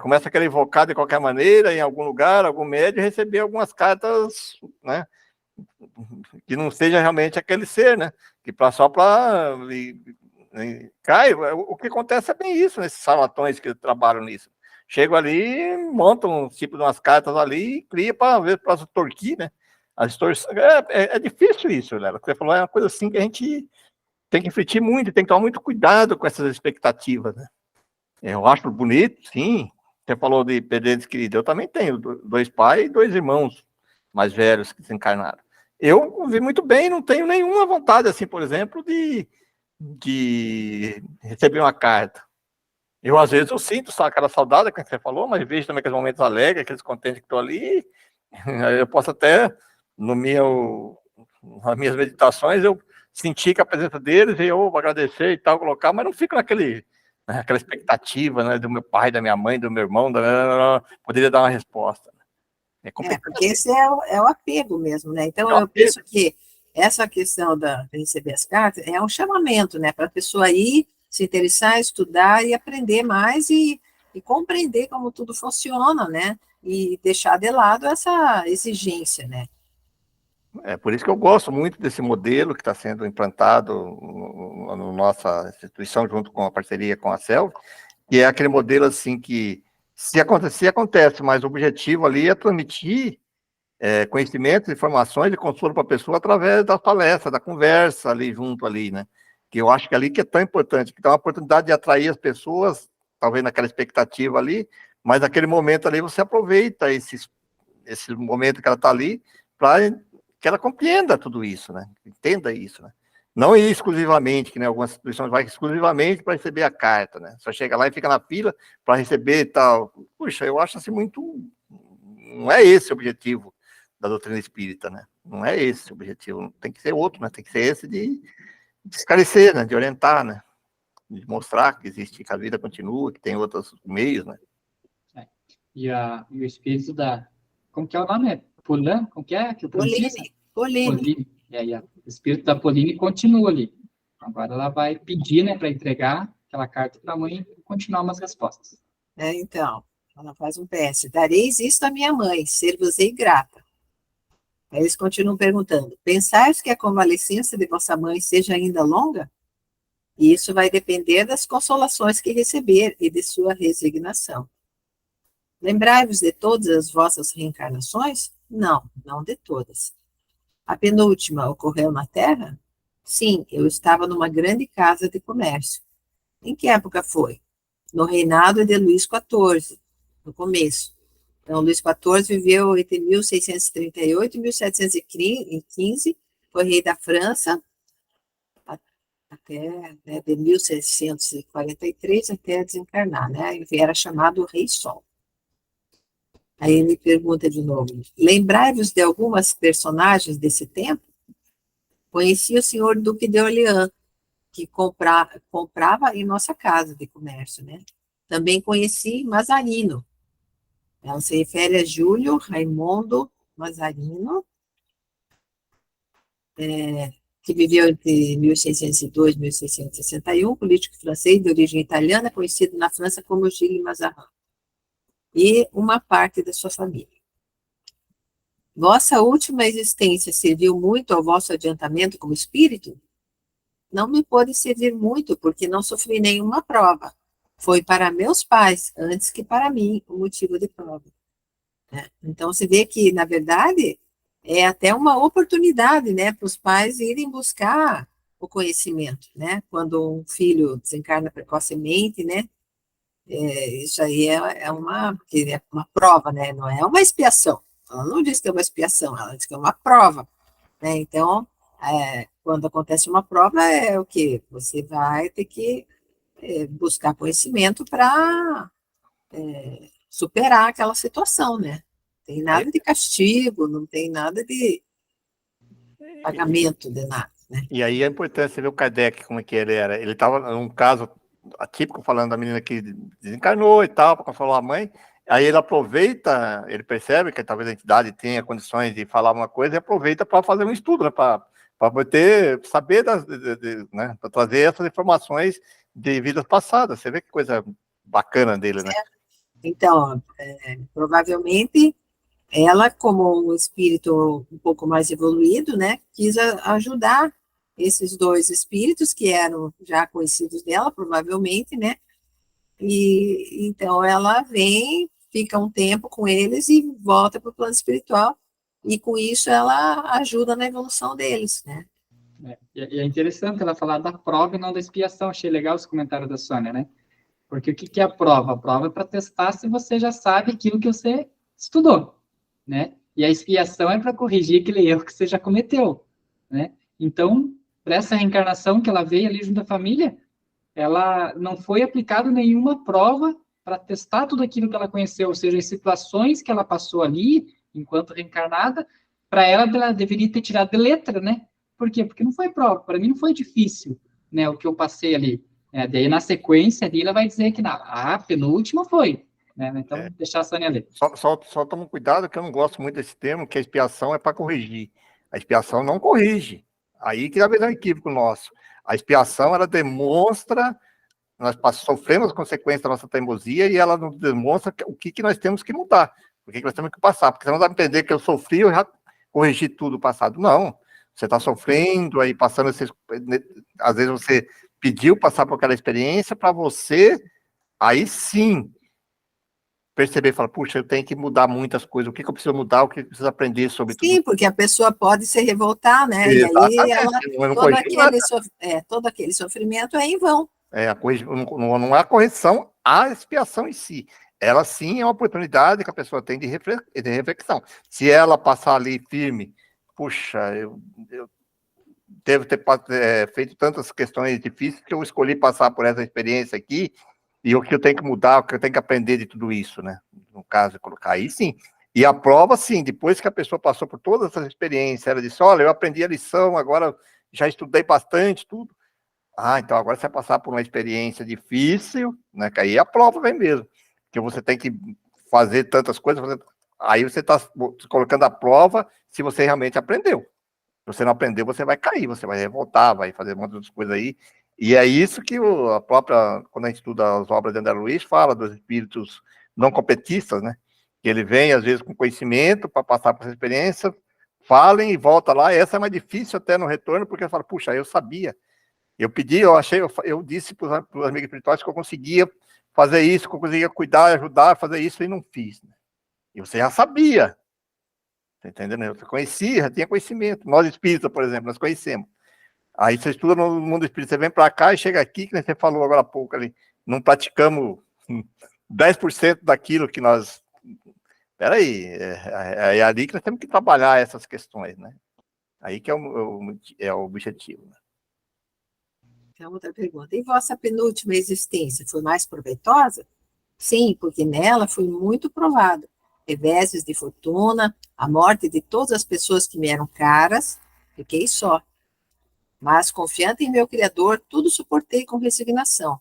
Speaker 3: começa a querer invocar de qualquer maneira, em algum lugar, algum médio, e receber algumas cartas, né? Que não seja realmente aquele ser, né? Que só para. Cai, o que acontece é bem isso, nesses salatões que trabalham nisso. Chegam ali, montam um tipo de umas cartas ali e cria para ver para extorquir, né? É difícil isso, Léo. Você falou, é uma coisa assim que a gente tem que refletir muito, tem que tomar muito cuidado com essas expectativas, né? Eu acho bonito, sim. Você falou de perder querido, eu também tenho dois pais e dois irmãos. mais velhos que desencarnaram. Eu vi muito bem, não tenho nenhuma vontade, assim, por exemplo, de receber uma carta. Eu, às vezes, eu sinto só aquela saudade que você falou, mas vejo também aqueles momentos alegres, aqueles contentes que estou ali. Eu posso até, nas minhas meditações, eu sentir que a presença deles e eu agradecer e tal, colocar, mas não fico naquela expectativa, né, do meu pai, da minha mãe, do meu irmão, poderia dar uma resposta. É complicado.
Speaker 2: Porque esse é o apego mesmo, né? Então, eu penso que essa questão de receber as cartas é um chamamento, né? Para a pessoa ir, se interessar, estudar e aprender mais e compreender como tudo funciona, né? E deixar de lado essa exigência, né?
Speaker 3: É por isso que eu gosto muito desse modelo que está sendo implantado na nossa instituição, junto com a parceria com a CELV, que é aquele modelo assim que, se acontecer, acontece, mas o objetivo ali é transmitir conhecimentos, informações e consolo para a pessoa através da palestra, da conversa ali junto ali, né? Que eu acho que ali que é tão importante, que dá uma oportunidade de atrair as pessoas, talvez naquela expectativa ali, mas naquele momento ali você aproveita esse momento que ela está ali para que ela compreenda tudo isso, né? Entenda isso, né? Não ir exclusivamente, que nem algumas instituições vai exclusivamente para receber a carta, né? Só chega lá e fica na fila para receber e tal. Puxa, eu acho assim muito... Não é esse o objetivo da doutrina espírita, né? Não é esse o objetivo, tem que ser outro, né? Tem que ser esse de esclarecer, né? De orientar, né? De mostrar que existe, que a vida continua, que tem outros meios, né?
Speaker 1: E o espírito da... Como que é o nome? Pulan? Como que é? Poline. O espírito da Poline continua ali. Agora ela vai pedir, né, para entregar aquela carta para a mãe e continuar umas respostas.
Speaker 2: Então, ela faz um PS. Dareis isto à minha mãe, ser-vos-ei grata. Aí eles continuam perguntando, pensais que a convalescença de vossa mãe seja ainda longa? E isso vai depender das consolações que receber e de sua resignação. Lembrai-vos de todas as vossas reencarnações? Não, não de todas. A penúltima ocorreu na Terra? Sim, eu estava numa grande casa de comércio. Em que época foi? No reinado de Luís XIV, no começo. Então, Luís XIV viveu entre 1638 e 1715, foi rei da França, até, né, de 1643 até desencarnar, né? Ele era chamado Rei Sol. Aí ele pergunta de novo, lembrai-vos de algumas personagens desse tempo? Conheci o senhor Duque de Orleans, que comprava em nossa casa de comércio, né? Também conheci Mazarino. Ela se refere a Júlio Raimundo Mazarino, que viveu entre 1602 e 1661, político francês de origem italiana, conhecido na França como Gilles Mazarin, e uma parte da sua família. Vossa última existência serviu muito ao vosso adiantamento como espírito? Não me pôde servir muito, porque não sofri nenhuma prova. Foi para meus pais, antes que para mim, o motivo de prova. Então, você vê que, na verdade, é até uma oportunidade, né, para os pais irem buscar o conhecimento, né? Quando um filho desencarna precocemente, né? Isso aí é uma prova, né? Não é uma expiação. Ela não diz que é uma expiação, ela diz que é uma prova, né? Então, quando acontece uma prova, é o quê? Você vai ter que buscar conhecimento para superar aquela situação, né? Não tem nada de castigo, não tem nada de pagamento de nada, né?
Speaker 3: E aí a importância, você vê o Kardec, como é que ele era. Ele estava num caso atípico, falando da menina que desencarnou e tal, para consolar a mãe. Aí ele aproveita, ele percebe que talvez a entidade tenha condições de falar uma coisa e aproveita para fazer um estudo, né, para poder saber, né, para trazer essas informações de vidas passadas. Você vê que coisa bacana dele, né?
Speaker 2: Então, provavelmente, ela, como um espírito um pouco mais evoluído, né, quis ajudar esses dois espíritos que eram já conhecidos dela, provavelmente, né, e então ela vem, fica um tempo com eles e volta para o plano espiritual, e com isso ela ajuda na evolução deles, né.
Speaker 1: E é interessante ela falar da prova e não da expiação. Achei legal os comentários da Sônia, né? Porque o que é a prova? A prova é para testar se você já sabe aquilo que você estudou, né? E a expiação é para corrigir aquele erro que você já cometeu, né? Então, para essa reencarnação que ela veio ali junto à família, ela não foi aplicada nenhuma prova para testar tudo aquilo que ela conheceu, ou seja, as situações que ela passou ali, enquanto reencarnada, para ela deveria ter tirado de letra, né? Por quê? Porque não foi prova, para mim não foi difícil, né, o que eu passei ali. Daí, na sequência, ali, ela vai dizer que a penúltima foi, né? Então, deixar a Sônia ler.
Speaker 3: Só toma cuidado que eu não gosto muito desse termo, que a expiação é para corrigir. A expiação não corrige. Aí que talvez é um equívoco nosso. A expiação, ela demonstra, nós sofremos as consequências da nossa teimosia e ela nos demonstra o que nós temos que mudar, o que nós temos que passar, porque você não dá para entender que eu sofri, eu já corrigi tudo o passado. Não, você está sofrendo, aí passando esses... Às vezes você pediu passar por aquela experiência para você, aí sim, perceber e falar, puxa, eu tenho que mudar muitas coisas, o que eu preciso mudar, o que eu preciso aprender sobre tudo.
Speaker 2: Sim, porque a pessoa pode se revoltar, né?
Speaker 3: Exatamente.
Speaker 2: E aí ela, todo aquele sofrimento é em vão.
Speaker 3: Não é a correção, a expiação em si. Ela sim é uma oportunidade que a pessoa tem de reflexão. Se ela passar ali firme, puxa, eu devo ter feito tantas questões difíceis que eu escolhi passar por essa experiência aqui, e o que eu tenho que mudar, o que eu tenho que aprender de tudo isso, né? No caso, colocar aí sim. E a prova, sim, depois que a pessoa passou por todas essas experiências, ela disse, olha, eu aprendi a lição, agora já estudei bastante, tudo. Ah, então agora você vai passar por uma experiência difícil, né? Que aí a prova vem mesmo. Que você tem que fazer tantas coisas, aí você está colocando a prova se você realmente aprendeu. Se você não aprendeu, você vai cair, você vai revoltar, vai fazer um monte de coisas aí. E é isso que a própria, quando a gente estuda as obras de André Luiz, fala dos espíritos não competistas, né? Que ele vem, às vezes, com conhecimento para passar por essa experiência, falem e volta lá. E essa é mais difícil até no retorno, porque ele fala, puxa, eu sabia. Eu pedi, eu disse para os amigos espirituais que eu conseguia fazer isso, que eu conseguia cuidar, ajudar, fazer isso, e não fiz. Né? E você já sabia. Tá entendendo? Você conhecia, já tinha conhecimento. Nós espíritas, por exemplo, nós conhecemos. Aí você estuda no mundo espírita, você vem para cá e chega aqui, que você falou agora há pouco ali, não praticamos 10% daquilo que nós... Peraí, é ali que nós temos que trabalhar essas questões, né? Aí que é o objetivo. Né?
Speaker 2: Então, outra pergunta. E vossa penúltima existência foi mais proveitosa? Sim, porque nela fui muito provado. Reveses de fortuna, a morte de todas as pessoas que me eram caras, fiquei só. Mas, confiante em meu Criador, tudo suportei com resignação.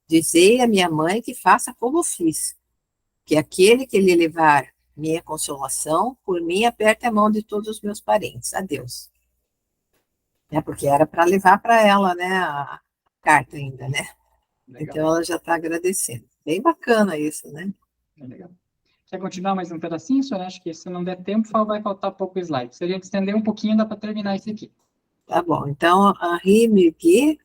Speaker 2: Dizei à minha mãe que faça como fiz, que aquele que lhe levar minha consolação, por mim aperte a mão de todos os meus parentes. Adeus. Porque era para levar para ela, né, a carta ainda, né? Legal. Então ela já está agradecendo. Bem bacana isso, né?
Speaker 1: Legal. Quer continuar mais um pedacinho, senhora? Acho que se não der tempo, vai faltar pouco slide. Se a gente estender um pouquinho, dá para terminar isso aqui.
Speaker 2: Tá bom. Então, Henri Murguet,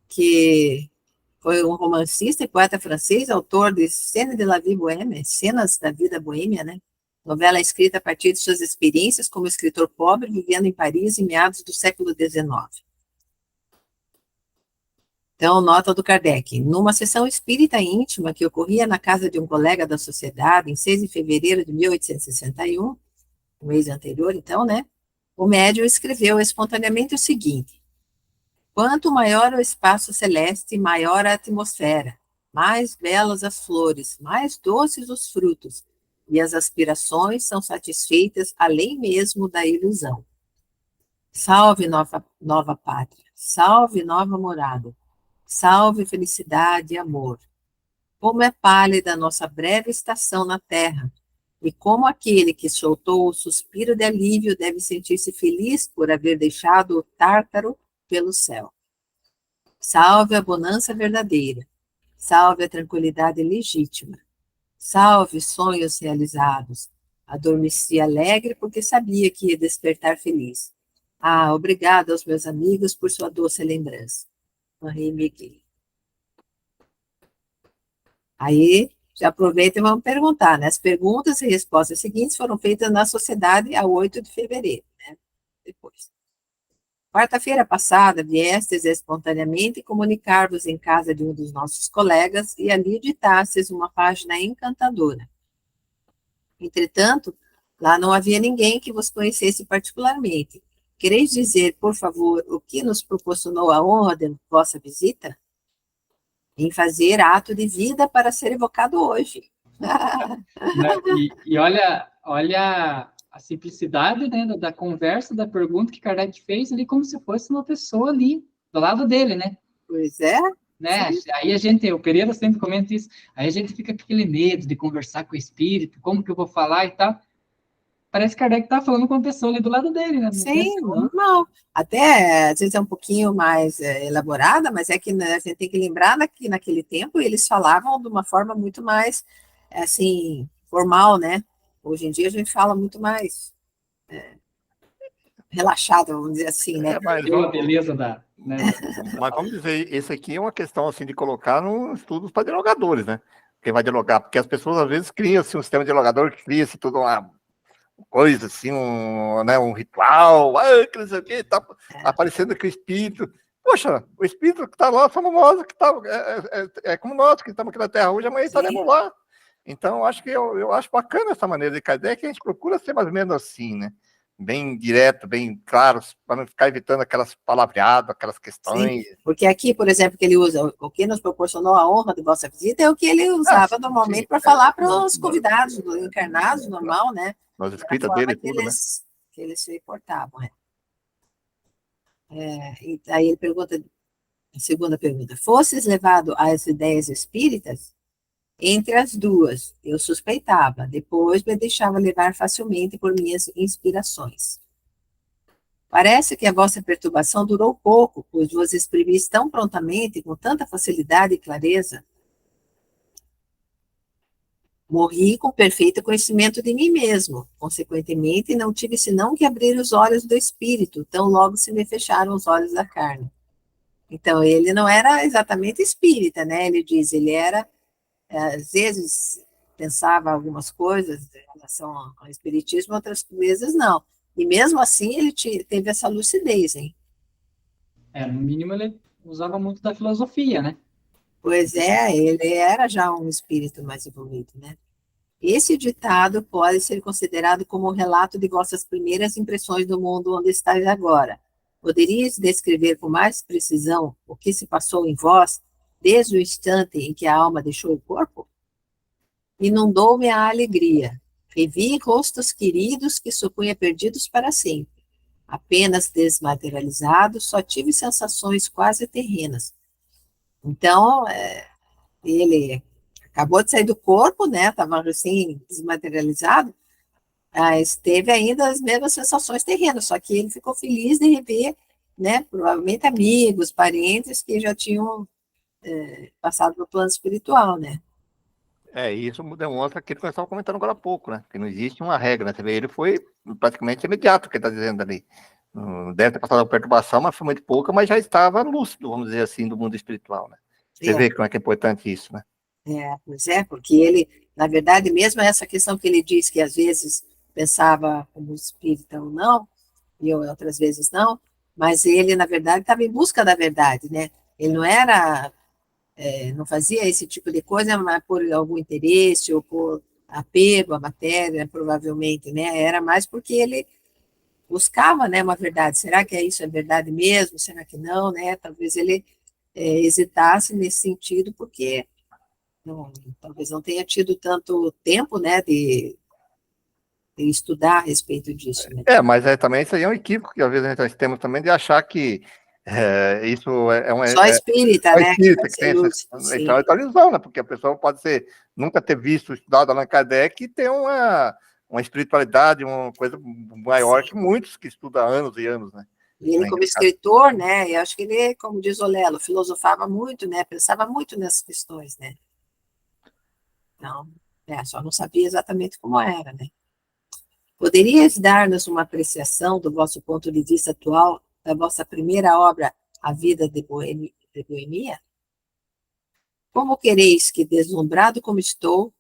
Speaker 2: que foi um romancista e poeta francês, autor de Scènes de la vie bohème, Cenas da Vida Boêmia, né? Novela escrita a partir de suas experiências como escritor pobre, vivendo em Paris em meados do século XIX. Então, nota do Kardec. Numa sessão espírita íntima que ocorria na casa de um colega da sociedade em 6 de fevereiro de 1861, no mês anterior, então, né? O médium escreveu espontaneamente o seguinte: quanto maior o espaço celeste, maior a atmosfera, mais belas as flores, mais doces os frutos, e as aspirações são satisfeitas além mesmo da ilusão. Salve nova pátria, salve nova morada, salve felicidade e amor. Como é pálida a nossa breve estação na terra, e como aquele que soltou o suspiro de alívio deve sentir-se feliz por haver deixado o tártaro pelo céu. Salve a bonança verdadeira, salve a tranquilidade legítima, salve sonhos realizados. Adormeci alegre porque sabia que ia despertar feliz. Ah, obrigada aos meus amigos por sua doce lembrança. Henri Murguet. Aí, já aproveita e vamos perguntar, né? As perguntas e respostas seguintes foram feitas na sociedade a 8 de fevereiro, né? Depois. Quarta-feira passada, viestes espontaneamente comunicar-vos em casa de um dos nossos colegas e ali ditastes uma página encantadora. Entretanto, Lá não havia ninguém que vos conhecesse particularmente. Quereis dizer, por favor, o que nos proporcionou a honra de vossa visita? Em fazer ato de vida para ser evocado hoje.
Speaker 1: Né? E olha a simplicidade, né, da conversa, da pergunta que Kardec fez ali, como se fosse uma pessoa ali, do lado dele, né?
Speaker 2: Pois é.
Speaker 1: Né?
Speaker 2: Sim.
Speaker 1: Aí o Pereira sempre comenta isso, aí a gente fica com aquele medo de conversar com o espírito, como que eu vou falar e tal. Parece que Kardec tá falando com uma pessoa ali do lado dele, né?
Speaker 2: Sim, normal. Até, às vezes, é um pouquinho mais elaborada, mas é que, né, a gente tem que lembrar que naquele tempo eles falavam de uma forma muito mais, assim, formal, né? Hoje em dia a gente fala muito mais relaxado, vamos dizer assim, né?
Speaker 3: Mas
Speaker 1: Deu a beleza da, né?
Speaker 3: Mas vamos dizer, esse aqui é uma questão assim de colocar nos estudos para dialogadores, né? Quem vai dialogar, porque as pessoas às vezes criam assim, um sistema de dialogador que cria-se tudo uma coisa assim, né, um ritual, que não sei o que, tá aparecendo aqui o espírito. Poxa, o espírito que está lá somos nós, que tá, é como nós que estamos aqui na Terra hoje, amanhã estaremos lá. Então, acho que eu acho bacana essa maneira de Kardec, que a gente procura ser mais ou menos assim, né? Bem direto, bem claro, para não ficar evitando aquelas palavreadas, aquelas questões.
Speaker 2: Sim, porque aqui, por exemplo, que ele usa, o que nos proporcionou a honra de vossa visita é o que ele usava normalmente para falar para os convidados, encarnados, normal, né?
Speaker 3: Nas
Speaker 2: Da
Speaker 3: escritas
Speaker 2: forma
Speaker 3: dele e tudo, né?
Speaker 2: que eles se portavam. E aí ele pergunta, a segunda pergunta, fosses levado às ideias espíritas? Entre as duas, eu suspeitava, depois me deixava levar facilmente por minhas inspirações. Parece que a vossa perturbação durou pouco, pois vos exprimis tão prontamente, com tanta facilidade e clareza. Morri com perfeito conhecimento de mim mesmo. Consequentemente, não tive senão que abrir os olhos do espírito, tão logo se me fecharam os olhos da carne. Então, ele não era exatamente espírita, né? Ele diz, ele era, às vezes, pensava algumas coisas em relação ao espiritismo, outras vezes não. E mesmo assim, ele teve essa lucidez, hein?
Speaker 1: No mínimo ele usava muito da filosofia, né?
Speaker 2: Pois é, ele era já um espírito mais evoluído, né? Esse ditado pode ser considerado como um relato de vossas primeiras impressões do mundo onde estáis agora. Poderias descrever com mais precisão o que se passou em vós desde o instante em que a alma deixou o corpo? Inundou-me a alegria. Revi rostos queridos que supunha perdidos para sempre. Apenas desmaterializados, só tive sensações quase terrenas. Então, ele acabou de sair do corpo, né? Estava assim, desmaterializado, mas teve ainda as mesmas sensações terrenas, só que ele ficou feliz de rever, né? Provavelmente amigos, parentes que já tinham passado para o plano espiritual, né?
Speaker 3: Isso demonstra aquilo que nós estávamos comentando agora há pouco, né? Que não existe uma regra, né? Você vê, ele foi praticamente imediato, o que ele está dizendo ali. Deve ter passado uma perturbação, mas foi muito pouca, mas já estava lúcido, vamos dizer assim, do mundo espiritual, né? Você vê como é que é importante isso, né?
Speaker 2: Pois é, porque ele, na verdade, mesmo essa questão que ele diz que às vezes pensava como espírita ou não, e outras vezes não, mas ele, na verdade, estava em busca da verdade, né? Ele não era, não fazia esse tipo de coisa mas por algum interesse ou por apego à matéria, provavelmente, né? Era mais porque ele buscava, né, uma verdade. Será que isso é verdade mesmo? Será que não, né? Talvez ele hesitasse nesse sentido, porque talvez não tenha tido tanto tempo, né, de estudar a respeito disso, né?
Speaker 3: Mas também isso aí é um equívoco que às vezes nós temos também de achar que isso
Speaker 2: Só espírita, né, que
Speaker 3: espírita
Speaker 2: vai
Speaker 3: que
Speaker 2: ser
Speaker 3: tem
Speaker 2: lúcido,
Speaker 3: então é ilusão, né? Porque a pessoa pode nunca ter visto, estudado Allan Kardec e ter uma espiritualidade, uma coisa maior que muitos que estudam há anos e anos, né?
Speaker 2: E ele, como escritor, né, eu acho que ele, como diz o Lelo, filosofava muito, né, pensava muito nessas questões, né? Não, só não sabia exatamente como era, né? Poderias dar-nos uma apreciação do vosso ponto de vista atual da vossa primeira obra, A Vida de Boemia? Como quereis que, deslumbrado como estou,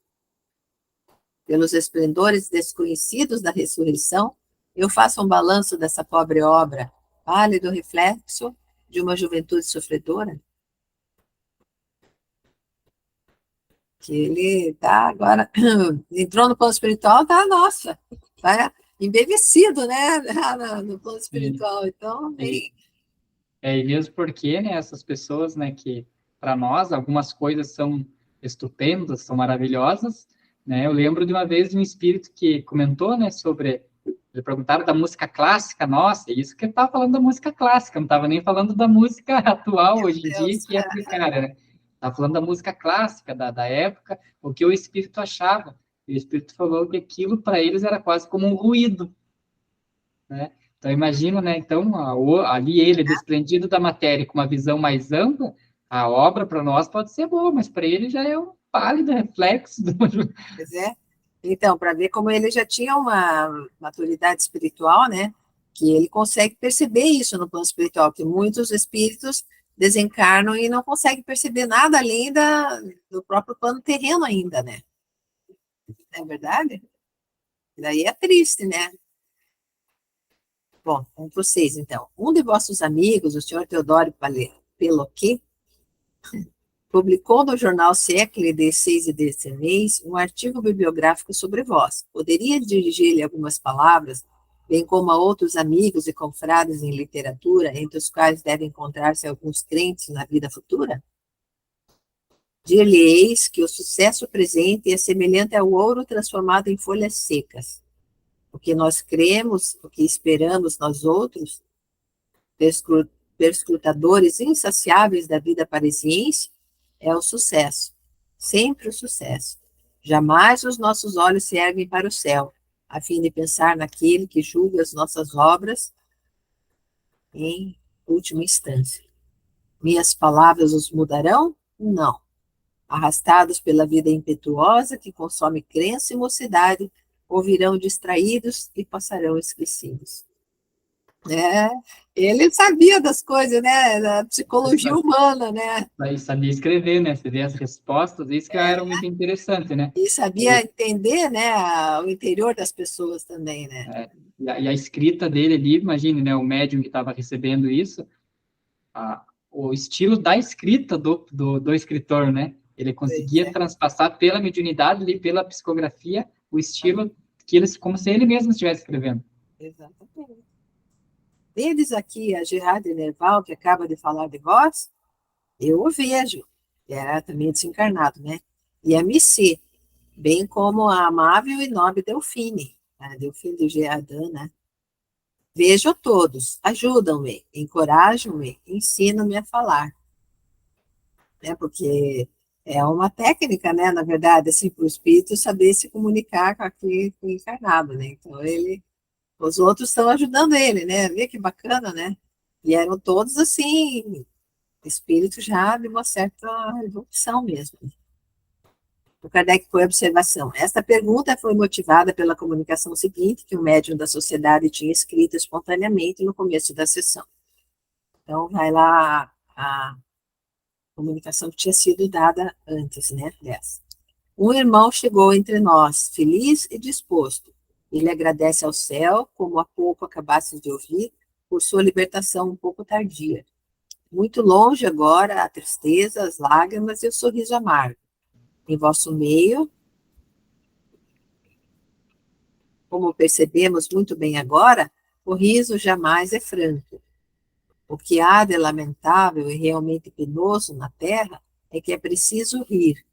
Speaker 2: pelos esplendores desconhecidos da ressurreição, eu faça um balanço dessa pobre obra, pálido reflexo de uma juventude sofredora? Que ele está agora, entrou no plano espiritual, tá, nossa, Está embevecido, né? No plano espiritual. Então,
Speaker 1: E mesmo porque, né, essas pessoas, né, que para nós algumas coisas são estupendas, são maravilhosas, né? Eu lembro de uma vez de um espírito que comentou, né, sobre ele perguntaram da música clássica, nossa, isso que eu estava falando da música clássica, não estava nem falando da música atual
Speaker 2: meu
Speaker 1: hoje em dia,
Speaker 2: Deus.
Speaker 1: que é precária, né? Estava falando da música clássica, da época, o que o espírito achava. E o espírito falou que aquilo para eles era quase como um ruído, né? Então, imagino, né? Então, ali ele, desprendido da matéria, com uma visão mais ampla, a obra para nós pode ser boa, mas para ele já é um pálido reflexo do...
Speaker 2: Pois é. Então, para ver como ele já tinha uma maturidade espiritual, né? Que ele consegue perceber isso no plano espiritual, que muitos espíritos desencarnam e não conseguem perceber nada além do próprio plano terreno ainda, né? Não é verdade? Daí é triste, né? Bom, vamos para vocês, então. Um de vossos amigos, o senhor Teodoro Peloquet, publicou no jornal Século de 6 e desse mês um artigo bibliográfico sobre vós. Poderia dirigir-lhe algumas palavras, bem como a outros amigos e confrades em literatura, entre os quais devem encontrar-se alguns crentes na vida futura? Dir-lhe-eis que o sucesso presente é semelhante ao ouro transformado em folhas secas. O que nós cremos, o que esperamos nós outros, perscrutadores insaciáveis da vida parisiense, é o sucesso, sempre o sucesso. Jamais os nossos olhos se erguem para o céu, a fim de pensar naquele que julga as nossas obras em última instância. Minhas palavras os mudarão? Não. Arrastados pela vida impetuosa que consome crença e mocidade, ouvirão distraídos e passarão esquecidos. É, ele sabia das coisas, né, da psicologia humana, né,
Speaker 1: Aí sabia escrever, né? Você vê as respostas, isso que era muito interessante, né?
Speaker 2: e sabia entender, né, o interior das pessoas também, né.
Speaker 1: E a escrita dele ali, imagine, né? O médium que estava recebendo isso, o estilo da escrita do escritor, né? Ele
Speaker 2: Pois
Speaker 1: conseguia
Speaker 2: é,
Speaker 1: transpassar pela mediunidade ali, pela psicografia, o estilo que eles, como se ele mesmo estivesse escrevendo.
Speaker 2: exatamente. Vedes aqui a Gerard Nerval, que acaba de falar de vós? Eu o vejo, que era também desencarnado, né, e a Missy, bem como a amável e nobre Delfine, a Delfine de Gerardin, né. Vejo todos, ajudam-me, encorajam-me, ensinam-me a falar, né? Porque é uma técnica, né? Na verdade, assim, para o espírito saber se comunicar com aquele encarnado, né? Então, os outros estão ajudando ele, né? Vê que bacana, né? E eram todos, assim, espíritos já de uma certa evolução mesmo. O Kardec foi observação. Esta pergunta foi motivada pela comunicação seguinte que o médium da sociedade tinha escrito espontaneamente no começo da sessão. Então, vai lá a comunicação que tinha sido dada antes, né, dessa. Um irmão chegou entre nós, feliz e disposto. Ele agradece ao céu, como há pouco acabaste de ouvir, por sua libertação um pouco tardia. Muito longe agora a tristeza, as lágrimas e o sorriso amargo. Em vosso meio, como percebemos muito bem agora, o riso jamais é franco. O que há de lamentável e realmente penoso na terra é que é preciso rir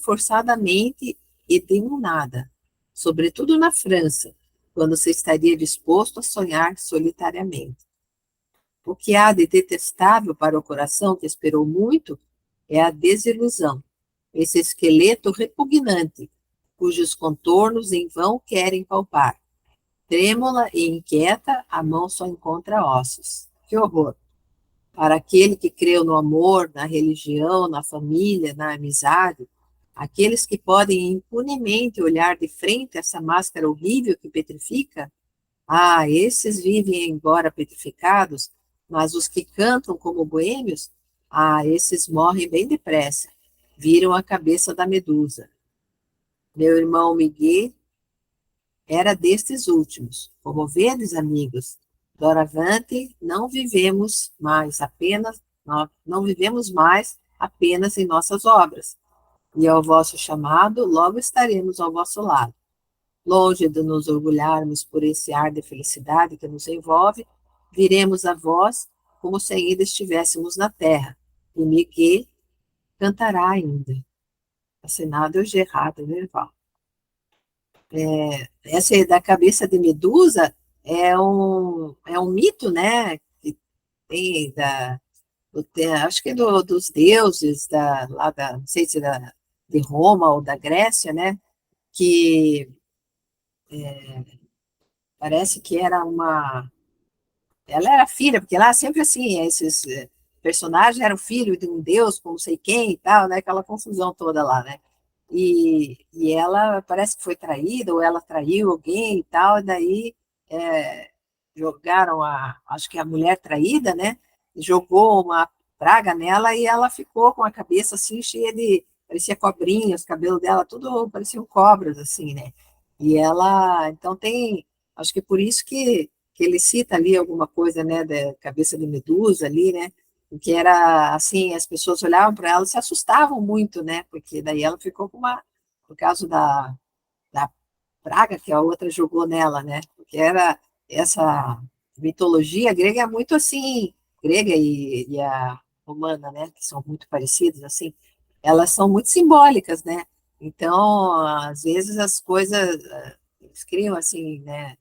Speaker 2: forçadamente e de um nada, sobretudo na França, quando se estaria disposto a sonhar solitariamente. O que há de detestável para o coração que esperou muito é a desilusão, esse esqueleto repugnante, cujos contornos em vão querem palpar. Trêmula e inquieta, a mão só encontra ossos. Que horror! Para aquele que creu no amor, na religião, na família, na amizade, aqueles que podem impunemente olhar de frente essa máscara horrível que petrifica, esses vivem embora petrificados, mas os que cantam como boêmios, esses morrem bem depressa, viram a cabeça da medusa. Meu irmão Miguel era destes últimos. Como vedes, amigos, doravante não vivemos mais apenas em nossas obras, e ao vosso chamado logo estaremos ao vosso lado. longe de nos orgulharmos por esse ar de felicidade que nos envolve, viremos a vós como se ainda estivéssemos na terra, e Miguel cantará ainda. Assinado Gerardo Nerval. Essa da cabeça de Medusa é um mito, né, que tem acho que dos deuses, não sei se de Roma ou da Grécia, né, que parece que ela era filha, porque lá sempre assim, esses personagens eram filhos de um deus, com não sei quem e tal, né, aquela confusão toda lá, né, e ela parece que foi traída, ou ela traiu alguém e tal, e daí é, jogaram acho que a mulher traída, né, jogou uma praga nela e ela ficou com a cabeça assim cheia parecia cobrinha, os cabelos dela tudo pareciam cobras, assim, né, e ela, então acho que por isso que ele cita ali alguma coisa, né, da cabeça de Medusa ali, né, que era assim, as pessoas olhavam para ela e se assustavam muito, né? Porque daí ela ficou por causa da praga que a outra jogou nela, né? Porque era essa mitologia grega é muito assim, grega e a romana, né? Que são muito parecidas, assim, elas são muito simbólicas, né? Então, às vezes as coisas eles criam assim, né?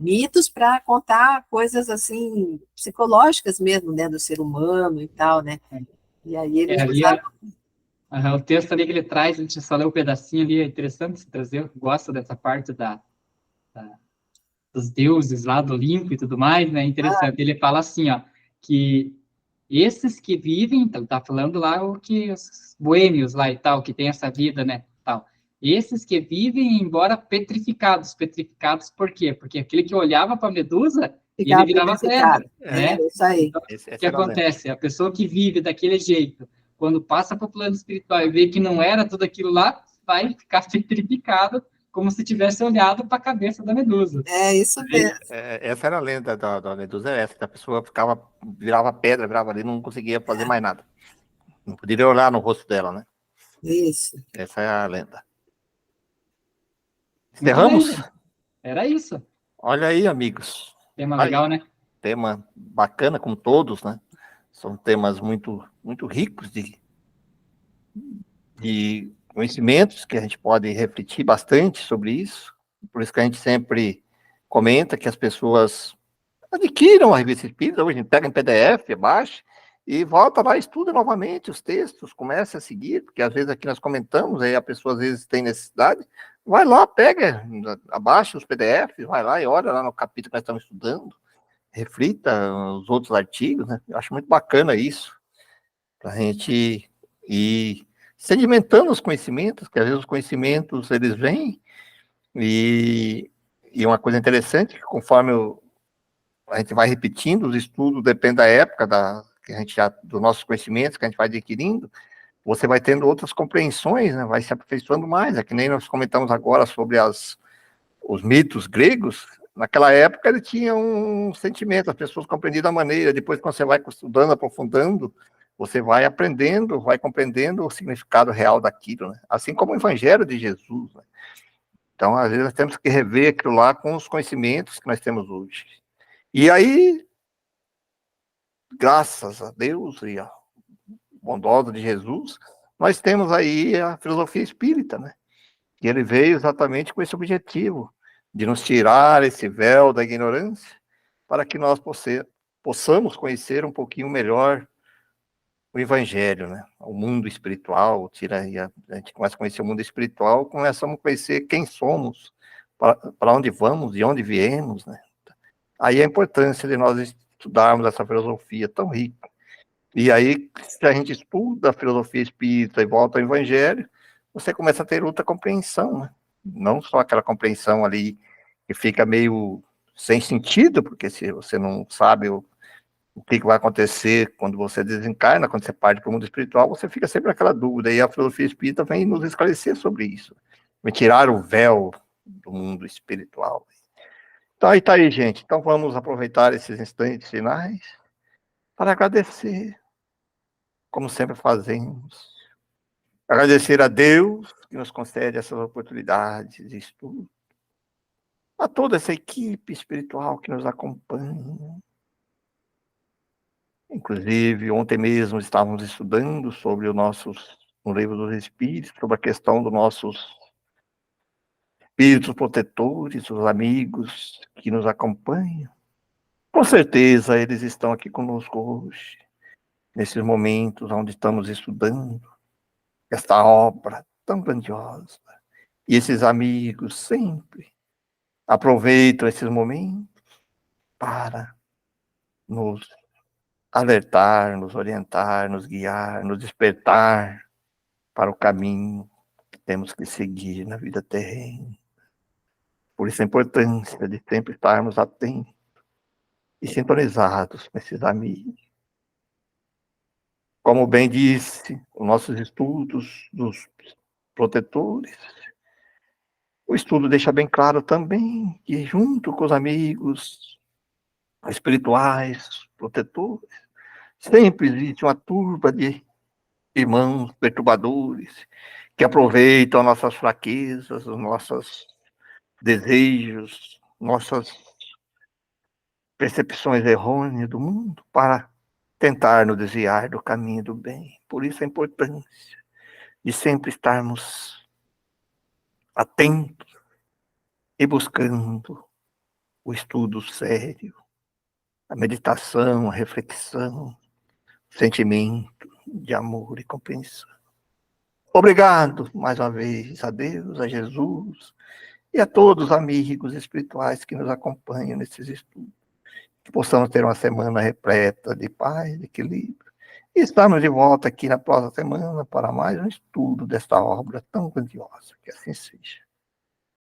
Speaker 2: Mitos para contar coisas assim psicológicas mesmo, né, do ser humano e tal, né? E aí eles
Speaker 1: Ali,
Speaker 2: usaram.
Speaker 1: o texto ali que ele traz, a gente só leu um pedacinho ali, é interessante se trazer, eu gosto dessa parte dos deuses lá do Olimpo e tudo mais, né? Interessante. Ele fala assim, ó, que esses que vivem, então, tá falando lá o que os boêmios lá e tal, que tem essa vida, né, tal. Esses que vivem, embora petrificados, petrificados por quê? Porque aquele que olhava para a Medusa, ele
Speaker 2: Ficava
Speaker 1: virava pedra,
Speaker 2: petrificado.
Speaker 1: né?
Speaker 2: Isso aí.
Speaker 1: Então, o que
Speaker 3: Essa era a lenda.
Speaker 1: acontece? A pessoa que vive daquele jeito, quando passa para o plano espiritual e vê que não era tudo aquilo lá, vai ficar petrificado, como se tivesse olhado para a cabeça da Medusa.
Speaker 2: É isso mesmo.
Speaker 3: Essa era a lenda da Medusa, essa, que a pessoa virava pedra, virava ali, não conseguia fazer mais nada. Não poderia olhar no rosto dela, né?
Speaker 2: Isso.
Speaker 3: Essa é a lenda.
Speaker 1: Muito bem,
Speaker 3: Encerramos?
Speaker 1: gente. Era isso.
Speaker 3: Olha aí, amigos.
Speaker 1: Tema
Speaker 3: Aí,
Speaker 1: legal, né?
Speaker 3: tema bacana, como todos, né? São temas muito, muito ricos de conhecimentos que a gente pode refletir bastante sobre isso. Por isso que a gente sempre comenta que as pessoas adquiram a revista espírita, hoje pega em PDF, baixa, e volta lá, estuda novamente os textos, começa a seguir, porque às vezes aqui nós comentamos, aí a pessoa às vezes tem necessidade, vai lá, pega, abaixa os PDFs, vai lá e olha lá no capítulo que nós estamos estudando, reflita os outros artigos, né? Eu acho muito bacana isso, para a gente ir sedimentando os conhecimentos, que às vezes os conhecimentos eles vêm, e uma coisa interessante, que conforme a gente vai repetindo os estudos, depende da época que a gente dos nossos conhecimentos que a gente vai adquirindo, você vai tendo outras compreensões, né? Vai se aperfeiçoando mais. É que nem nós comentamos agora sobre os mitos gregos. Naquela época ele tinha um sentimento, as pessoas compreendiam da maneira. Depois, quando você vai estudando, aprofundando, você vai aprendendo, vai compreendendo o significado real daquilo, né? Assim como o Evangelho de Jesus, né? Então, às vezes, nós temos que rever aquilo lá com os conhecimentos que nós temos hoje. E aí, graças a Deus e a bondosa de Jesus, nós temos aí a filosofia espírita, né? E ele veio exatamente com esse objetivo, de nos tirar esse véu da ignorância, para que nós possamos conhecer um pouquinho melhor o Evangelho, né? O mundo espiritual, a gente começa a conhecer o mundo espiritual, começamos a conhecer quem somos, para onde vamos, de onde viemos, né? Aí a importância de nós estudarmos essa filosofia tão rica. E aí, se a gente estuda a filosofia espírita e volta ao Evangelho, você começa a ter outra compreensão, né? Não só aquela compreensão ali que fica meio sem sentido, porque se você não sabe o que vai acontecer quando você desencarna, quando você parte para o mundo espiritual, você fica sempre naquela dúvida. E a filosofia espírita vem nos esclarecer sobre isso, vem tirar o véu do mundo espiritual. Então, aí tá aí, gente. Então, vamos aproveitar esses instantes finais para agradecer, como sempre fazemos. Agradecer a Deus que nos concede essas oportunidades de estudo. a toda essa equipe espiritual que nos acompanha. Inclusive, ontem mesmo estávamos estudando sobre no Livro dos Espíritos, sobre a questão dos nossos espíritos protetores, os amigos que nos acompanham. Com certeza, eles estão aqui conosco hoje, nesses momentos onde estamos estudando esta obra tão grandiosa. E esses amigos sempre aproveitam esses momentos para nos alertar, nos orientar, nos guiar, nos despertar para o caminho que temos que seguir na vida terrena. Por isso a importância de sempre estarmos atentos e sintonizados com esses amigos. Como bem disse, os nossos estudos dos protetores, o estudo deixa bem claro também que, junto com os amigos espirituais, protetores, sempre existe uma turba de irmãos perturbadores que aproveitam nossas fraquezas, os nossos desejos, nossas percepções errôneas do mundo para tentar nos desviar do caminho do bem. Por isso a importância de sempre estarmos atentos e buscando o estudo sério, a meditação, a reflexão, o sentimento de amor e compreensão. Obrigado mais uma vez a Deus, a Jesus e a todos os amigos espirituais que nos acompanham nesses estudos. Que possamos ter uma semana repleta de paz, de equilíbrio. E estamos de volta aqui na próxima semana para mais um estudo desta obra tão grandiosa. Que assim seja.